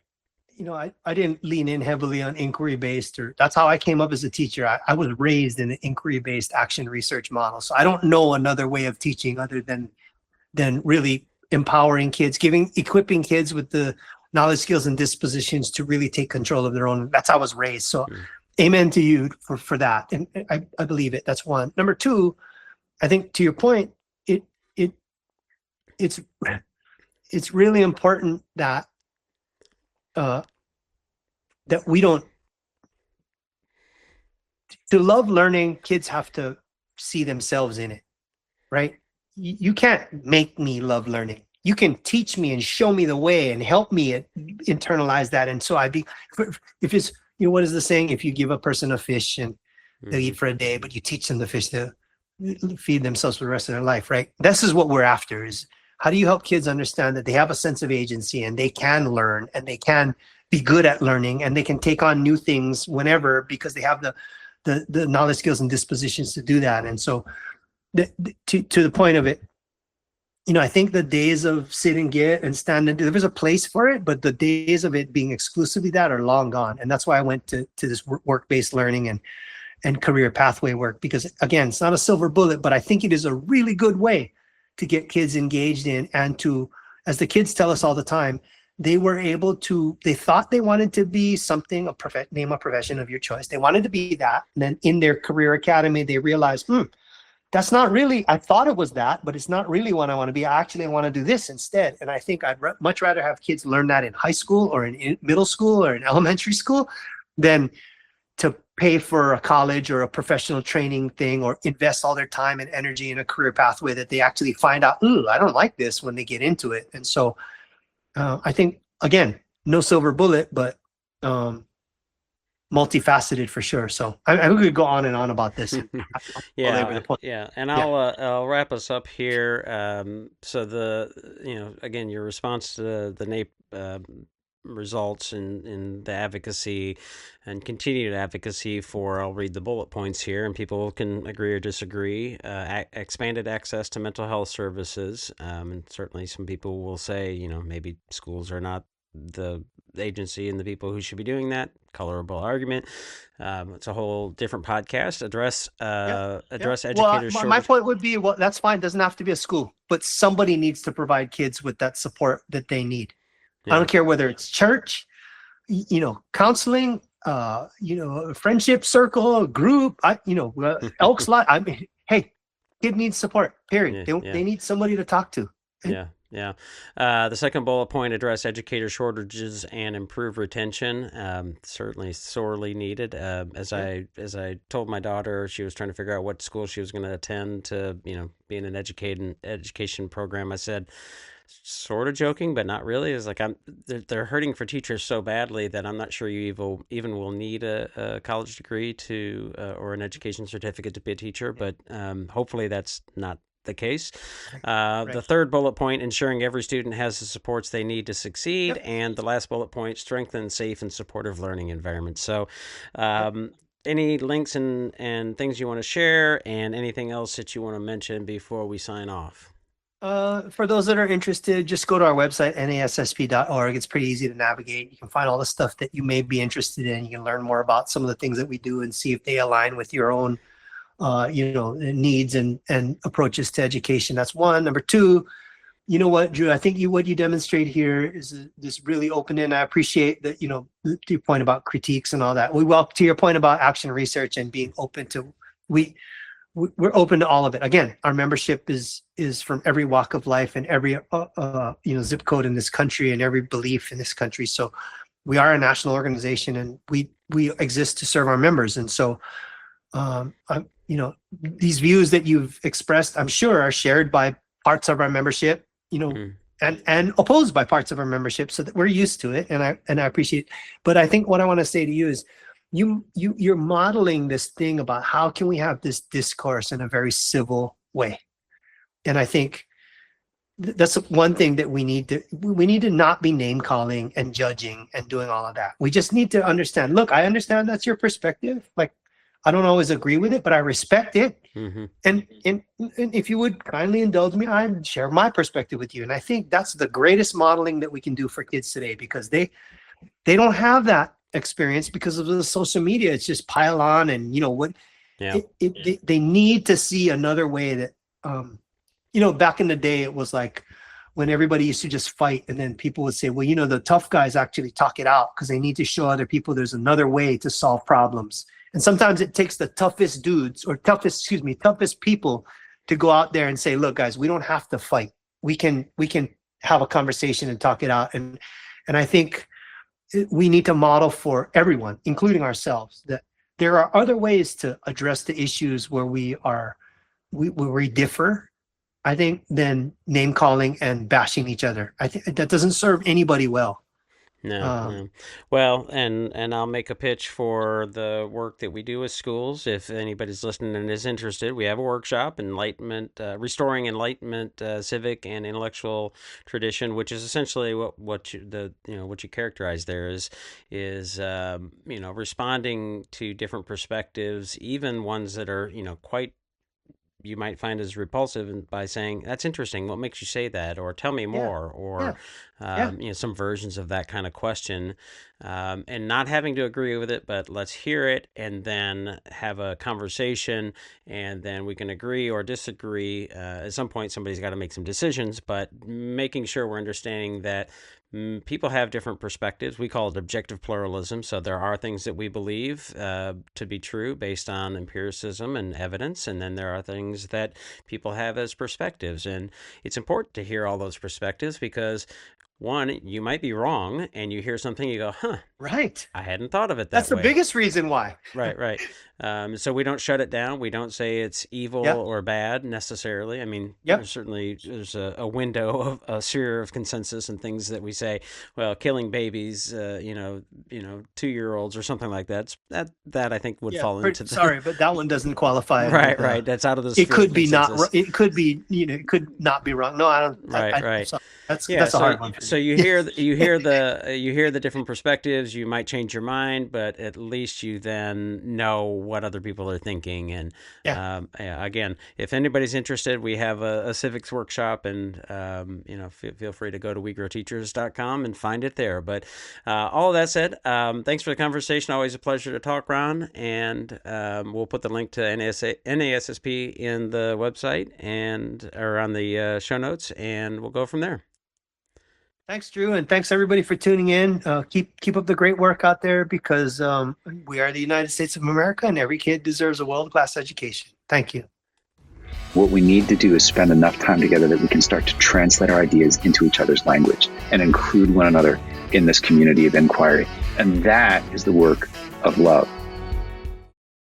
I didn't lean in heavily on inquiry based, or that's how I came up as a teacher. I was raised in an inquiry based action research model, so I don't know another way of teaching other than really empowering kids, equipping kids with the knowledge, skills, and dispositions to really take control of their own. That's how I was raised. So amen to you for that. And I believe it. That's one. Number two, I think to your point, it's really important that that we don't, to love learning, kids have to see themselves in it, right? You can't make me love learning. You can teach me and show me the way and help me internalize that. And so if it's, what is the saying? If you give a person a fish and they'll eat for a day, but you teach them the fish to feed themselves for the rest of their life, right? This is what we're after, is how do you help kids understand that they have a sense of agency and they can learn and they can be good at learning and they can take on new things whenever, because they have the knowledge, skills, and dispositions to do that. And so to the point of it, I think the days of sit and get and stand and do, there's a place for it, but the days of it being exclusively that are long gone. And that's why I went to this work-based learning and career pathway work, because again, it's not a silver bullet, but I think it is a really good way to get kids engaged in, and to, as the kids tell us all the time, they thought they wanted to be something, name a profession of your choice. They wanted to be that. And then in their career academy, they realized, that's not really, I thought it was that, but it's not really what I want to be. I actually want to do this instead. And I think I'd much rather have kids learn that in high school or in middle school or in elementary school than to pay for a college or a professional training thing, or invest all their time and energy in a career pathway that they actually find out, I don't like this when they get into it. And so I think, again, no silver bullet, but multifaceted for sure. So I we could go on and on about this. Yeah. And I'll wrap us up here. So again, your response to the NAEP results in the advocacy and continued advocacy for, I'll read the bullet points here, and people can agree or disagree. Expanded access to mental health services, and certainly some people will say, maybe schools are not the agency and the people who should be doing that. Colorable argument. It's a whole different podcast. Address educators. Well, my point would be, well, that's fine. It doesn't have to be a school, but somebody needs to provide kids with that support that they need. I don't care whether it's church, counseling, friendship circle, group, Elks Lot. I mean, hey, kid needs support, period. They need somebody to talk to. Yeah. The second bullet point, address educator shortages and improve retention. Certainly sorely needed. As I told my daughter, she was trying to figure out what school she was going to attend to, be in an education program. I said, sort of joking, but not really. Is like they're hurting for teachers so badly that I'm not sure you even will need a college degree to or an education certificate to be a teacher. But hopefully that's not the case. The third bullet point, ensuring every student has the supports they need to succeed. Yep. And the last bullet point, strengthen safe and supportive learning environments. So any links and things you want to share, and anything else that you want to mention before we sign off? For those that are interested, just go to our website, nassp.org. It's pretty easy to navigate. You can find all the stuff that you may be interested in. You can learn more about some of the things that we do and see if they align with your own needs and approaches to education. That's one. Number two, you know what, Drew, I think what you demonstrate here is this really open, and I appreciate that, to your point about critiques and all that. To your point about action research and being open to, we're open to all of it. Again, our membership is from every walk of life and every zip code in this country and every belief in this country. So we are a national organization, and we exist to serve our members. And so these views that you've expressed, I'm sure, are shared by parts of our membership, and opposed by parts of our membership, so that we're used to it. And I appreciate it. But I think what I want to say to you is, you're modeling this thing about how can we have this discourse in a very civil way. And I think that's one thing that we need to not be name calling and judging and doing all of that. We just need to understand, look, I understand that's your perspective. Like, I don't always agree with it, but I respect it. Mm-hmm. And if you would kindly indulge me, I'd share my perspective with you. And I think that's the greatest modeling that we can do for kids today, because they don't have that experience because of the social media. It's just pile on, and they need to see another way that, back in the day, it was like when everybody used to just fight, and then people would say, well, the tough guys actually talk it out because they need to show other people there's another way to solve problems. And sometimes it takes the toughest people to go out there and say, look, guys, we don't have to fight. We can have a conversation and talk it out. And I think we need to model for everyone, including ourselves, that there are other ways to address the issues where we differ, I think, than name calling and bashing each other. I think that doesn't serve anybody well. No. Well, and I'll make a pitch for the work that we do with schools. If anybody's listening and is interested, we have a workshop, Restoring Enlightenment, Civic and Intellectual Tradition, which is essentially what you characterize there is responding to different perspectives, even ones that are quite, you might find as repulsive, and by saying, that's interesting, what makes you say that, or tell me more, or some versions of that kind of question, and not having to agree with it, but let's hear it and then have a conversation, and then we can agree or disagree. At some point, somebody's got to make some decisions, but making sure we're understanding that people have different perspectives. We call it objective pluralism. So there are things that we believe to be true based on empiricism and evidence, and then there are things that people have as perspectives. And it's important to hear all those perspectives because, one, you might be wrong, and you hear something, you go, huh, right, I hadn't thought of it that way. That's the biggest reason why. Right. So we don't shut it down. We don't say it's evil or bad necessarily. I mean, there's a window of a sphere of consensus and things that we say, well, killing babies, 2-year-olds or something like that. That I think would fall into. Sorry, but that one doesn't qualify. Right. That's out of the. It could be not. It could be. It could not be wrong. No, I don't. Right. That's a hard one. So you hear the different perspectives. You might change your mind, but at least you then know what other people are thinking. And again, if anybody's interested, we have a civics workshop, and feel free to go to wegrowteachers.com and find it there. But all of that said, thanks for the conversation. Always a pleasure to talk, Ron. And we'll put the link to NASSP in the website or on the show notes, and we'll go from there. Thanks, Drew, and thanks everybody for tuning in. Keep up the great work out there, because we are the United States of America, and every kid deserves a world-class education. Thank you. What we need to do is spend enough time together that we can start to translate our ideas into each other's language and include one another in this community of inquiry. And that is the work of love.